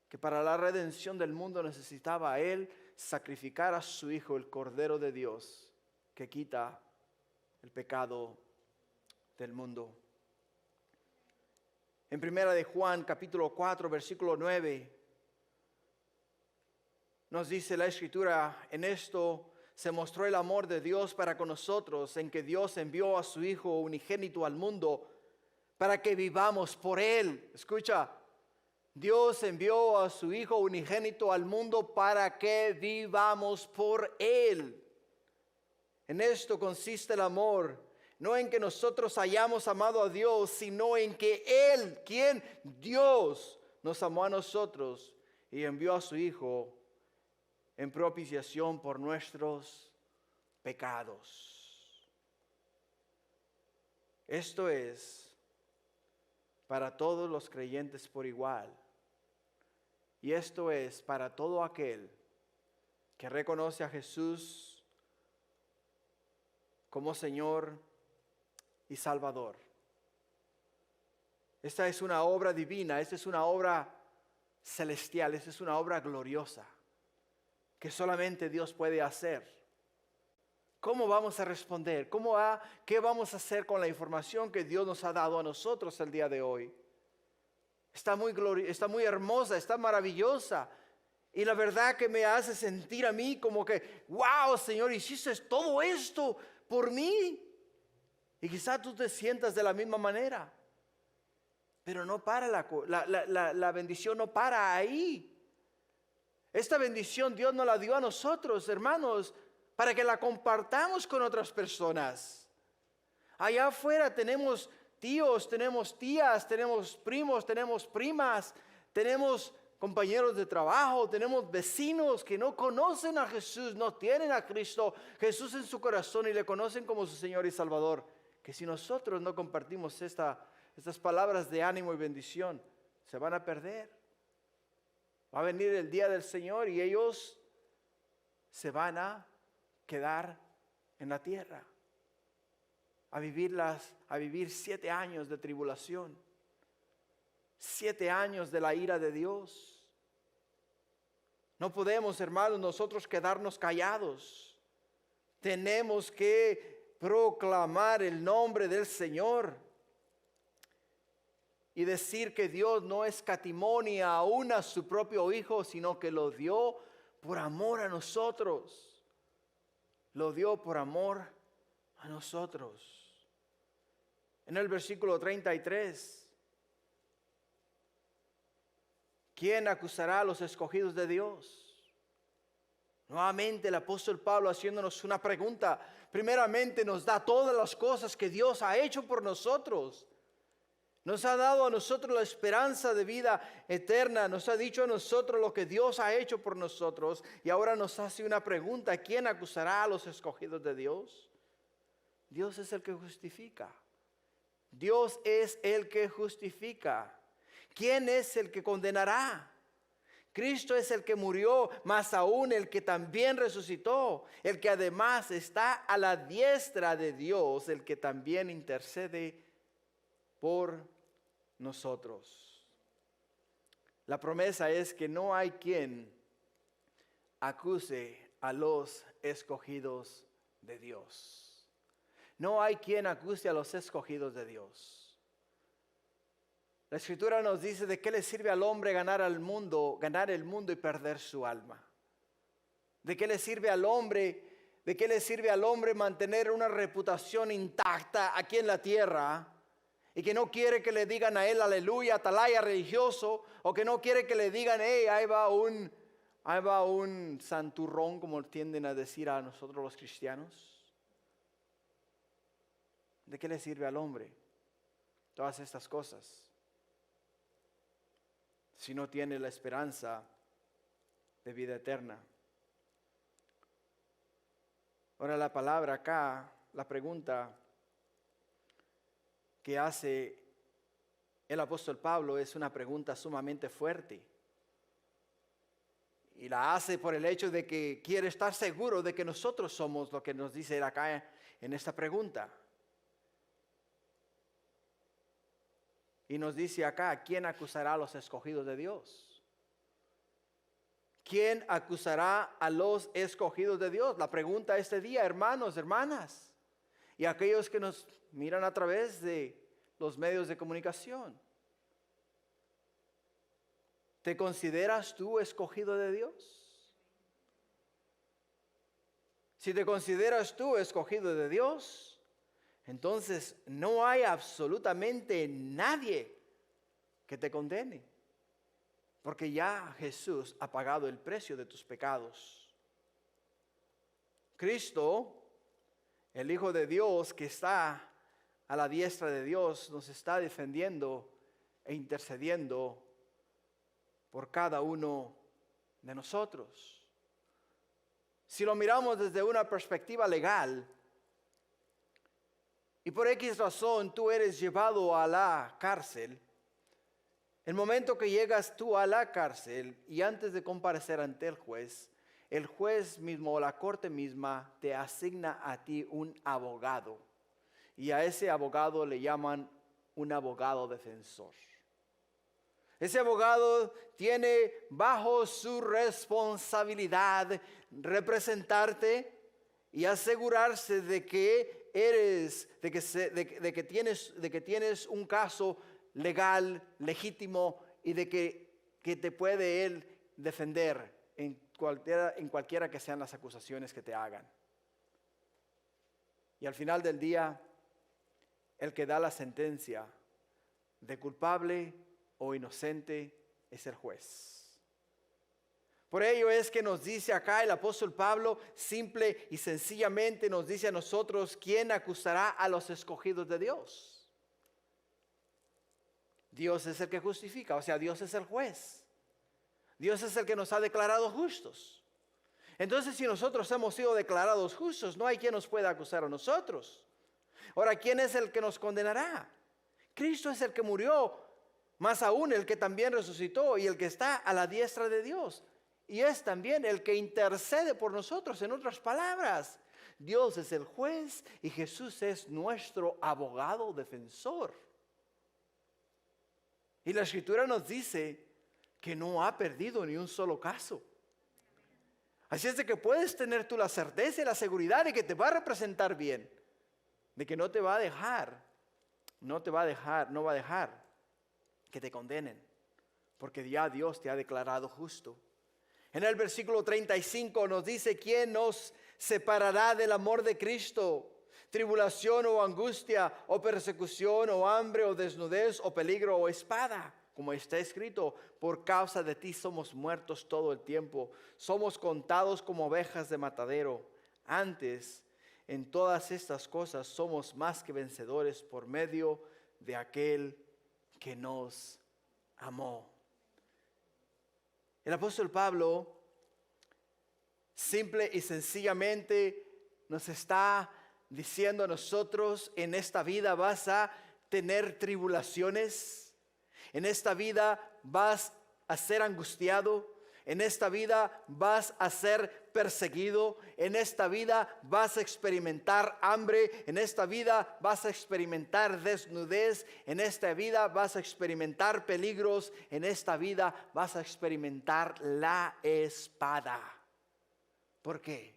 que para la redención del mundo necesitaba a él sacrificar a su hijo, el Cordero de Dios, que quita el pecado del mundo. En primera de Juan capítulo 4 versículo 9 nos dice la Escritura: en esto se mostró el amor de Dios para con nosotros, en que Dios envió a su Hijo unigénito al mundo para que vivamos por Él. Escucha, Dios envió a su Hijo unigénito al mundo para que vivamos por Él. En esto consiste el amor, no en que nosotros hayamos amado a Dios, sino en que Él, Dios, nos amó a nosotros y envió a su Hijo en propiciación por nuestros pecados. Esto es para todos los creyentes por igual. Y esto es para todo aquel que reconoce a Jesús como Señor y Salvador. Esta es una obra divina, esta es una obra celestial, esta es una obra gloriosa que solamente Dios puede hacer. ¿Cómo vamos a responder? ¿Qué vamos a hacer con la información que Dios nos ha dado a nosotros el día de hoy? Está muy hermosa, está maravillosa. Y la verdad que me hace sentir a mí como que, wow, Señor, hiciste todo esto por mí. Y quizá tú te sientas de la misma manera. Pero no para la bendición, no para ahí. Esta bendición Dios nos la dio a nosotros, hermanos, para que la compartamos con otras personas. Allá afuera tenemos tíos, tenemos tías, tenemos primos, tenemos primas, tenemos compañeros de trabajo, tenemos vecinos que no conocen a Jesús, no tienen a Cristo Jesús en su corazón y le conocen como su Señor y Salvador. Que si nosotros no compartimos estas palabras de ánimo y bendición, se van a perder. Va a venir el día del Señor y ellos se van a quedar en la tierra a vivir 7 años de tribulación, 7 años de la ira de Dios. No podemos, hermanos, nosotros quedarnos callados. Tenemos que proclamar el nombre del Señor y decir que Dios no escatimó ni aún a su propio Hijo, sino que lo dio por amor a nosotros. Lo dio por amor a nosotros. En el versículo 33, ¿quién acusará a los escogidos de Dios? Nuevamente el apóstol Pablo haciéndonos una pregunta. Primeramente nos da todas las cosas que Dios ha hecho por nosotros. Nos ha dado a nosotros la esperanza de vida eterna. Nos ha dicho a nosotros lo que Dios ha hecho por nosotros. Y ahora nos hace una pregunta. ¿Quién acusará a los escogidos de Dios? Dios es el que justifica. Dios es el que justifica. ¿Quién es el que condenará? Cristo es el que murió, más aún el que también resucitó, el que además está a la diestra de Dios, el que también intercede por nosotros. La promesa es que no hay quien acuse a los escogidos de Dios. No hay quien acuse a los escogidos de Dios. La Escritura nos dice: ¿de qué le sirve al hombre ganar el mundo y perder su alma? ¿De qué le sirve al hombre? ¿De qué le sirve al hombre mantener una reputación intacta aquí en la tierra y que no quiere que le digan a él aleluya, atalaya religioso, o que no quiere que le digan hey, ahí va un santurrón, como tienden a decir a nosotros los cristianos? ¿De qué le sirve al hombre todas estas cosas si no tiene la esperanza de vida eterna? Ahora la palabra acá, la pregunta que hace el apóstol Pablo es una pregunta sumamente fuerte. Y la hace por el hecho de que quiere estar seguro de que nosotros somos lo que nos dice acá en esta pregunta. Y nos dice acá: ¿quién acusará a los escogidos de Dios? ¿Quién acusará a los escogidos de Dios? La pregunta este día, hermanos, hermanas, y aquellos que nos miran a través de los medios de comunicación. ¿Te consideras tú escogido de Dios? Si te consideras tú escogido de Dios, entonces no hay absolutamente nadie que te condene, porque ya Jesús ha pagado el precio de tus pecados. Cristo, el Hijo de Dios que está a la diestra de Dios, nos está defendiendo e intercediendo por cada uno de nosotros. Si lo miramos desde una perspectiva legal, y por X razón tú eres llevado a la cárcel, el momento que llegas tú a la cárcel y antes de comparecer ante el juez mismo o la corte misma te asigna a ti un abogado. Y a ese abogado le llaman un abogado defensor. Ese abogado tiene bajo su responsabilidad representarte y asegurarse de que tienes un caso legal, legítimo y de que te puede él defender en cualquiera que sean las acusaciones que te hagan. Y al final del día, el que da la sentencia de culpable o inocente es el juez. Por ello es que nos dice acá el apóstol Pablo, simple y sencillamente nos dice a nosotros, ¿quién acusará a los escogidos de Dios? Dios es el que justifica, o sea, Dios es el juez. Dios es el que nos ha declarado justos. Entonces, si nosotros hemos sido declarados justos, no hay quien nos pueda acusar a nosotros. Ahora, ¿quién es el que nos condenará? Cristo es el que murió, más aún el que también resucitó y el que está a la diestra de Dios. Y es también el que intercede por nosotros. En otras palabras, Dios es el juez y Jesús es nuestro abogado defensor. Y la Escritura nos dice que no ha perdido ni un solo caso. Así es de que puedes tener tú la certeza y la seguridad de que te va a representar bien, de que no va a dejar que te condenen, porque ya Dios te ha declarado justo. En el versículo 35 nos dice, ¿quién nos separará del amor de Cristo? Tribulación o angustia, o persecución, o hambre, o desnudez, o peligro, o espada. Como está escrito, por causa de ti somos muertos todo el tiempo. Somos contados como ovejas de matadero. Antes, en todas estas cosas somos más que vencedores por medio de aquel que nos amó. El apóstol Pablo simple y sencillamente nos está diciendo a nosotros, en esta vida vas a tener tribulaciones, en esta vida vas a ser angustiado, en esta vida vas a ser perseguido, en esta vida vas a experimentar hambre, en esta vida vas a experimentar desnudez, en esta vida vas a experimentar peligros, en esta vida vas a experimentar la espada. ¿Por qué?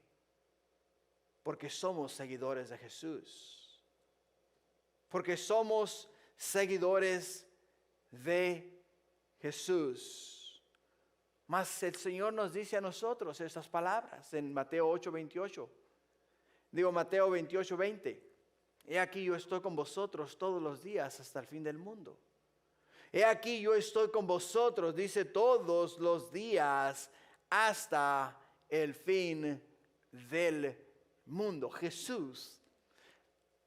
Porque somos seguidores de Jesús. Porque somos seguidores de Jesús. Mas el Señor nos dice a nosotros estas palabras en Mateo 8:28. Mateo 28:20. He aquí yo estoy con vosotros todos los días hasta el fin del mundo. He aquí yo estoy con vosotros, dice, todos los días hasta el fin del mundo. Jesús,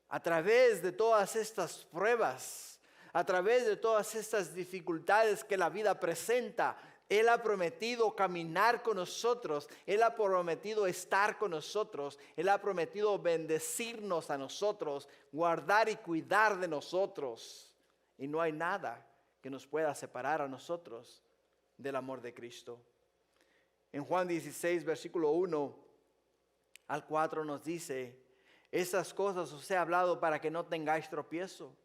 a través de todas estas pruebas, a través de todas estas dificultades que la vida presenta, Él ha prometido caminar con nosotros, Él ha prometido estar con nosotros, Él ha prometido bendecirnos a nosotros, guardar y cuidar de nosotros. Y no hay nada que nos pueda separar a nosotros del amor de Cristo. En Juan 16, versículo 1 al 4 nos dice, esas cosas os he hablado para que no tengáis tropiezo.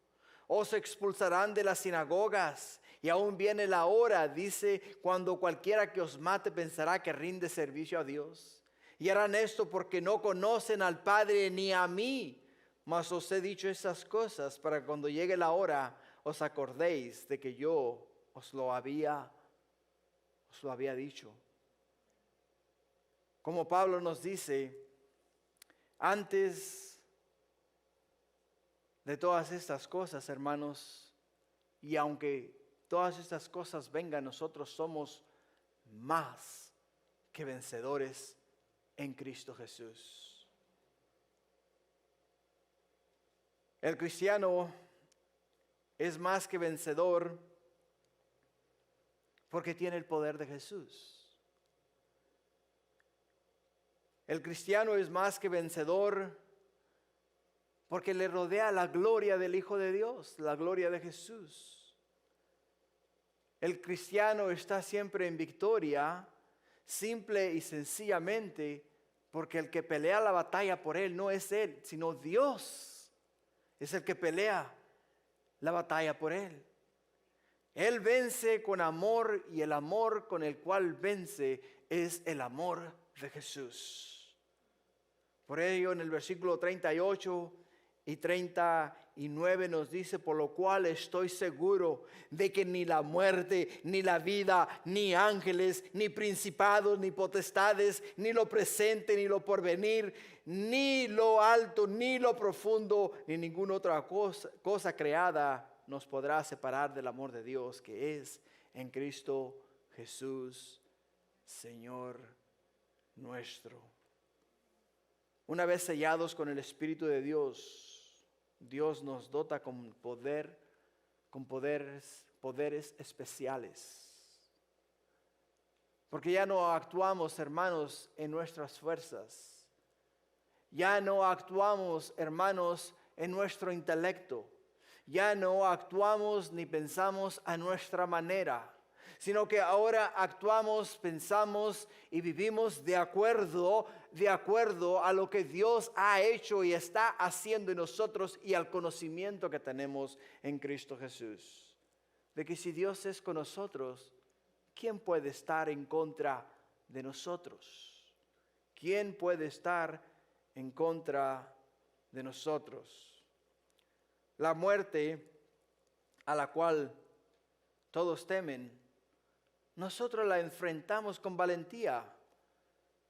Os expulsarán de las sinagogas y aún viene la hora, dice, cuando cualquiera que os mate pensará que rinde servicio a Dios. Y harán esto porque no conocen al Padre ni a mí. Mas os he dicho esas cosas para que cuando llegue la hora os acordéis de que yo os lo había dicho. Como Pablo nos dice, antes de todas estas cosas, hermanos, y aunque todas estas cosas vengan, nosotros somos más que vencedores en Cristo Jesús. El cristiano es más que vencedor porque tiene el poder de Jesús. El cristiano es más que vencedor porque le rodea la gloria del Hijo de Dios, la gloria de Jesús. El cristiano está siempre en victoria, simple y sencillamente, porque el que pelea la batalla por él no es él, sino Dios es el que pelea la batalla por él. Él vence con amor y el amor con el cual vence es el amor de Jesús. Por ello en el versículo 38 y 39 nos dice: por lo cual estoy seguro de que ni la muerte, ni la vida, ni ángeles, ni principados, ni potestades, ni lo presente, ni lo porvenir, ni lo alto, ni lo profundo, ni ninguna otra cosa creada nos podrá separar del amor de Dios que es en Cristo Jesús, Señor nuestro. Una vez sellados con el Espíritu de Dios, Dios nos dota con poderes especiales. Porque ya no actuamos, hermanos, en nuestras fuerzas. Ya no actuamos, hermanos, en nuestro intelecto. Ya no actuamos ni pensamos a nuestra manera, sino que ahora actuamos, pensamos y vivimos de acuerdo a lo que Dios ha hecho y está haciendo en nosotros y al conocimiento que tenemos en Cristo Jesús. De que si Dios es con nosotros, ¿quién puede estar en contra de nosotros? ¿Quién puede estar en contra de nosotros? La muerte a la cual todos temen, nosotros la enfrentamos con valentía,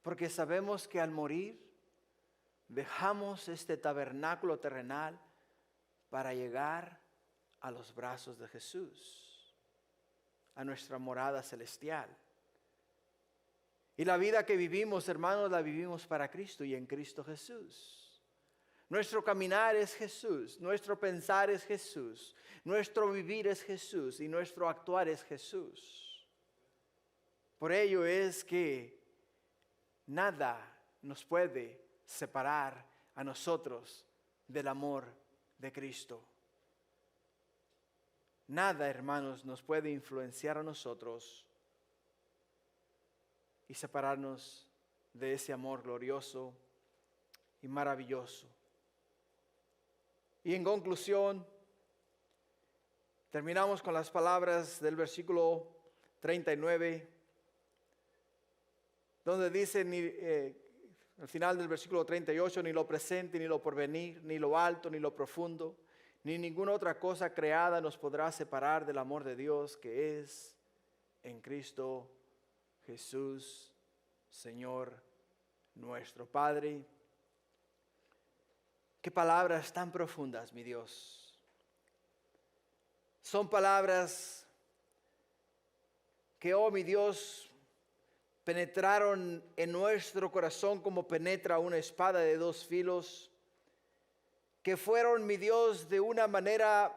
porque sabemos que al morir dejamos este tabernáculo terrenal para llegar a los brazos de Jesús, a nuestra morada celestial. Y la vida que vivimos, hermanos, la vivimos para Cristo y en Cristo Jesús. Nuestro caminar es Jesús, nuestro pensar es Jesús, nuestro vivir es Jesús y nuestro actuar es Jesús. Por ello es que nada nos puede separar a nosotros del amor de Cristo. Nada, hermanos, nos puede influenciar a nosotros y separarnos de ese amor glorioso y maravilloso. Y en conclusión, terminamos con las palabras del versículo 39, donde dice al final del versículo 38, ni lo presente, ni lo porvenir, ni lo alto, ni lo profundo, ni ninguna otra cosa creada nos podrá separar del amor de Dios que es en Cristo Jesús, Señor nuestro. Padre, qué palabras tan profundas, mi Dios. Son palabras que, oh mi Dios, penetraron en nuestro corazón como penetra una espada de dos filos, que fueron, mi Dios, de una manera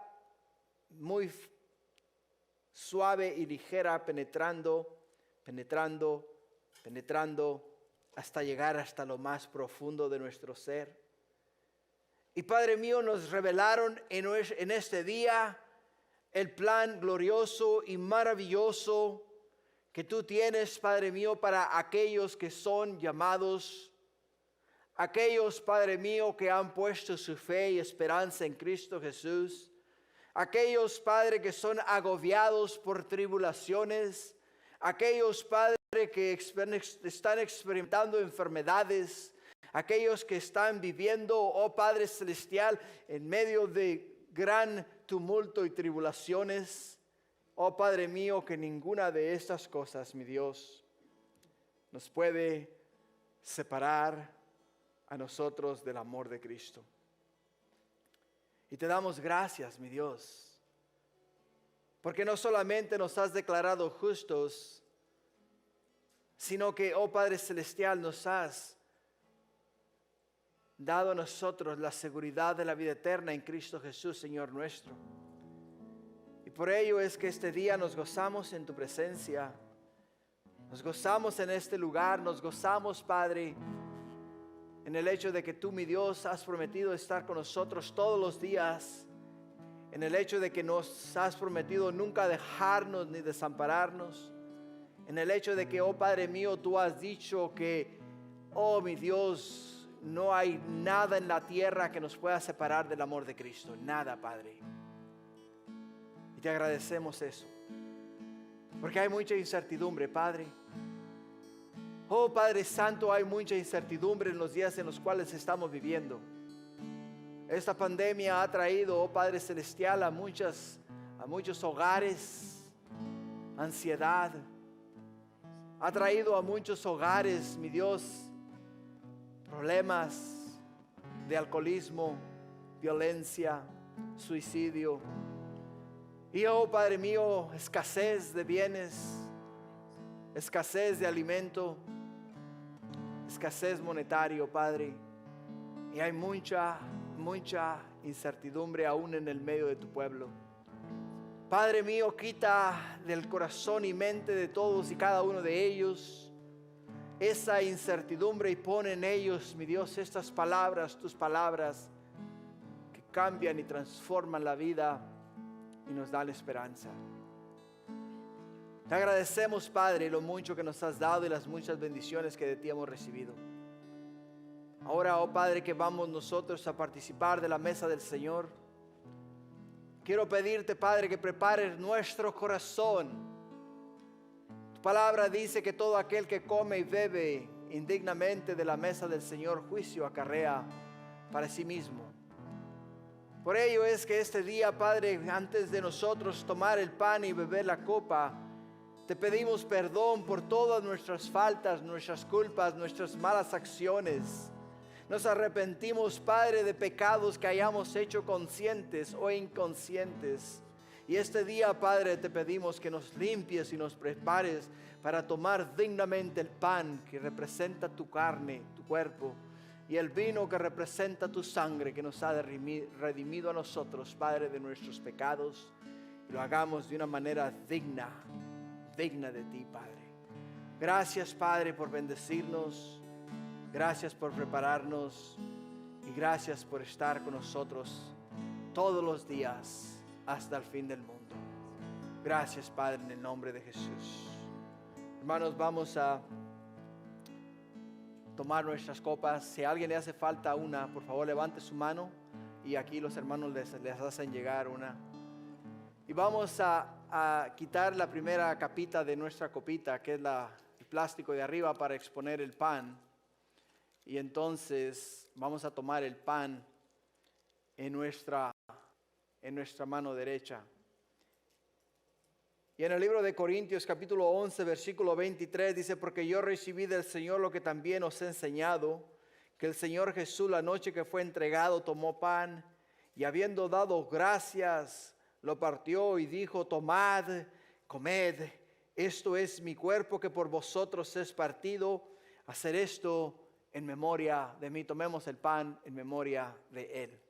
muy suave y ligera, penetrando, hasta llegar hasta lo más profundo de nuestro ser. Y Padre mío, nos revelaron en este día el plan glorioso y maravilloso que tú tienes, Padre mío, para aquellos que son llamados, aquellos, Padre mío, que han puesto su fe y esperanza en Cristo Jesús, aquellos, Padre, que son agobiados por tribulaciones, aquellos, Padre, que están experimentando enfermedades, aquellos que están viviendo, oh Padre Celestial, en medio de gran tumulto y tribulaciones. Oh Padre mío, que ninguna de estas cosas, mi Dios, nos puede separar a nosotros del amor de Cristo. Y te damos gracias, mi Dios, porque no solamente nos has declarado justos, sino que, oh Padre Celestial, nos has dado a nosotros la seguridad de la vida eterna en Cristo Jesús, Señor nuestro. Y por ello es que este día nos gozamos en tu presencia, nos gozamos en este lugar, nos gozamos, Padre, en el hecho de que tú, mi Dios, has prometido estar con nosotros todos los días, en el hecho de que nos has prometido nunca dejarnos ni desampararnos, en el hecho de que, oh Padre mío, tú has dicho que, oh mi Dios, no hay nada en la tierra que nos pueda separar del amor de Cristo, nada, Padre. Y te agradecemos eso, porque hay mucha incertidumbre, Padre. Oh Padre Santo, hay mucha incertidumbre en los días en los cuales estamos viviendo. Esta pandemia ha traído, oh Padre Celestial, a muchos hogares ansiedad. Ha traído a muchos hogares, mi Dios, problemas de alcoholismo, violencia, suicidio. Y oh Padre mío, escasez de bienes, escasez de alimento, escasez monetario, Padre. Y hay mucha incertidumbre aún en el medio de tu pueblo. Padre mío, quita del corazón y mente de todos y cada uno de ellos esa incertidumbre y pon en ellos, mi Dios, estas palabras, tus palabras, que cambian y transforman la vida y nos dan esperanza. Te agradecemos, Padre, lo mucho que nos has dado y las muchas bendiciones que de ti hemos recibido. Ahora, oh Padre, que vamos nosotros a participar de la mesa del Señor, quiero pedirte, Padre, que prepares nuestro corazón. Tu palabra dice que todo aquel que come y bebe indignamente de la mesa del Señor, juicio acarrea para sí mismo. Por ello es que este día, Padre, antes de nosotros tomar el pan y beber la copa, te pedimos perdón por todas nuestras faltas, nuestras culpas, nuestras malas acciones. Nos arrepentimos, Padre, de pecados que hayamos hecho conscientes o inconscientes. Y este día, Padre, te pedimos que nos limpies y nos prepares para tomar dignamente el pan que representa tu carne, tu cuerpo, y el vino que representa tu sangre que nos ha redimido a nosotros, Padre, de nuestros pecados. Y lo hagamos de una manera digna de ti, Padre. Gracias, Padre, por bendecirnos. Gracias por prepararnos y gracias por estar con nosotros todos los días hasta el fin del mundo. Gracias, Padre, en el nombre de Jesús. Hermanos, vamos a tomar nuestras copas. Si a alguien le hace falta una, por favor levante su mano y aquí los hermanos les hacen llegar una. Y vamos a quitar la primera capita de nuestra copita, que es el plástico de arriba para exponer el pan. Y entonces vamos a tomar el pan en nuestra mano derecha. Y en el libro de Corintios capítulo 11 versículo 23 dice: porque yo recibí del Señor lo que también os he enseñado, que el Señor Jesús la noche que fue entregado tomó pan y habiendo dado gracias lo partió y dijo: tomad, comed, esto es mi cuerpo que por vosotros es partido, hacer esto en memoria de mí. Tomemos el pan en memoria de Él.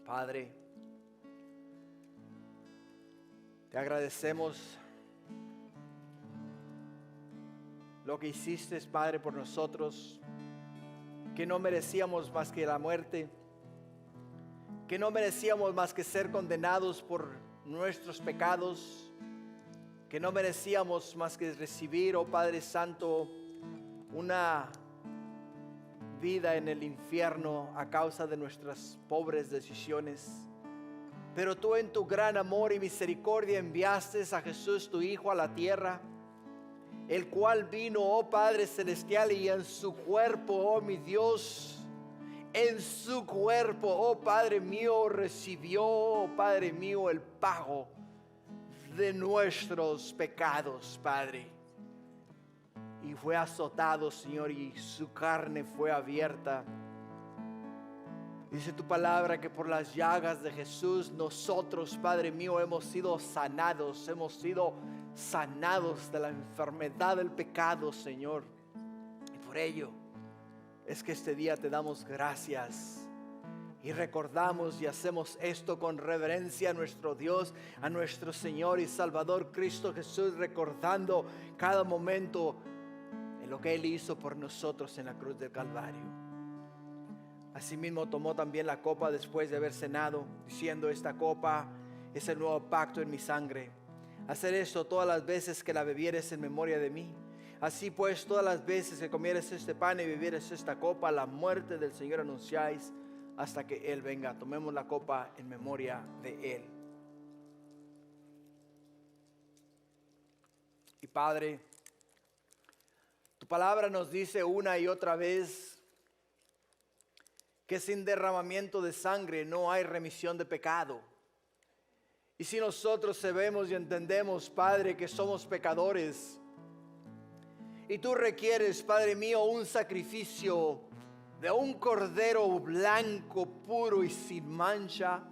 Padre, te agradecemos lo que hiciste, Padre, por nosotros, que no merecíamos más que la muerte, que no merecíamos más que ser condenados por nuestros pecados, que no merecíamos más que recibir, oh Padre Santo, una vida en el infierno a causa de nuestras pobres decisiones. Pero tú en tu gran amor y misericordia enviaste a Jesús tu Hijo a la tierra, el cual vino, oh Padre Celestial, y en su cuerpo, oh mi Dios, en su cuerpo, oh Padre mío, recibió, oh Padre mío, el pago de nuestros pecados, Padre. y fue azotado, Señor, y su carne fue abierta. Dice tu palabra que por las llagas de Jesús nosotros, Padre mío, hemos sido sanados de la enfermedad del pecado, Señor. Y por ello es que este día te damos gracias y recordamos y hacemos esto con reverencia a nuestro Dios, a nuestro Señor y Salvador Cristo Jesús, recordando cada momento en lo que Él hizo por nosotros en la cruz del Calvario. Asimismo tomó también la copa después de haber cenado, diciendo: esta copa es el nuevo pacto en mi sangre. Hacer esto todas las veces que la bebieres en memoria de mí. Así pues, todas las veces que comieres este pan y bebieres esta copa, la muerte del Señor anunciáis hasta que Él venga. Tomemos la copa en memoria de Él. Y Padre, tu palabra nos dice una y otra vez que sin derramamiento de sangre no hay remisión de pecado. Y si nosotros sabemos y entendemos, Padre, que somos pecadores, y tú requieres, Padre mío, un sacrificio de un cordero blanco, puro y sin mancha.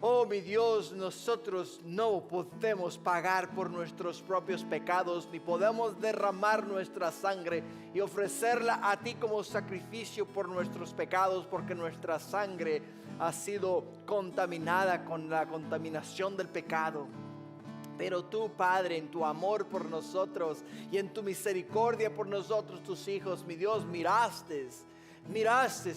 Oh mi Dios, nosotros no podemos pagar por nuestros propios pecados, ni podemos derramar nuestra sangre y ofrecerla a ti como sacrificio por nuestros pecados, porque nuestra sangre ha sido contaminada con la contaminación del pecado. Pero tú, Padre, en tu amor por nosotros y en tu misericordia por nosotros, tus hijos, mi Dios, miraste,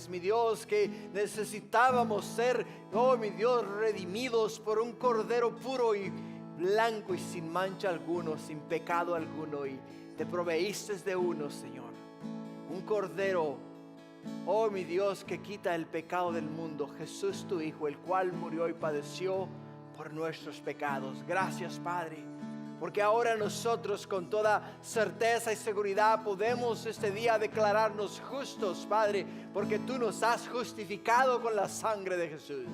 mi Dios, que necesitábamos ser, oh mi Dios, redimidos por un cordero puro y blanco y sin mancha alguno, sin pecado alguno, y te proveíste de uno, Señor, un cordero, oh mi Dios, que quita el pecado del mundo, Jesús tu Hijo, el cual murió y padeció por nuestros pecados. Gracias, Padre, porque ahora nosotros con toda certeza y seguridad podemos este día declararnos justos, Padre, porque tú nos has justificado con la sangre de Jesús.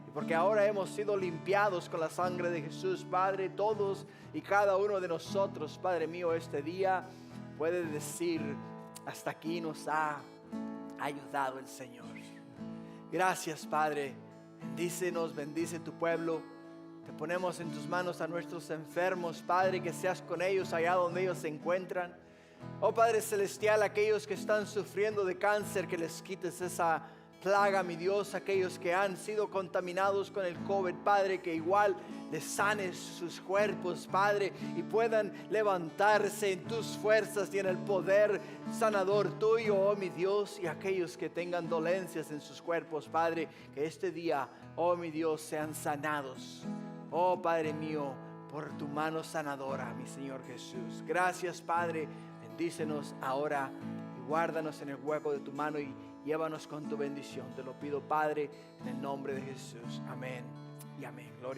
Y porque ahora hemos sido limpiados con la sangre de Jesús, Padre, todos y cada uno de nosotros, Padre mío, este día puede decir: hasta aquí nos ha ayudado el Señor. Gracias, Padre. Bendícenos, bendice tu pueblo. Te ponemos en tus manos a nuestros enfermos, Padre, que seas con ellos allá donde ellos se encuentran. Oh Padre Celestial, aquellos que están sufriendo de cáncer, que les quites esa plaga, mi Dios. Aquellos que han sido contaminados con el COVID, Padre, que igual les sanes sus cuerpos, Padre, y puedan levantarse en tus fuerzas y en el poder sanador tuyo, oh mi Dios. Y aquellos que tengan dolencias en sus cuerpos, Padre, que este día, oh mi Dios, sean sanados, oh Padre mío, por tu mano sanadora, mi Señor Jesús. Gracias, Padre. Bendícenos ahora y guárdanos en el hueco de tu mano y llévanos con tu bendición. Te lo pido, Padre, en el nombre de Jesús. Amén y amén. Gloria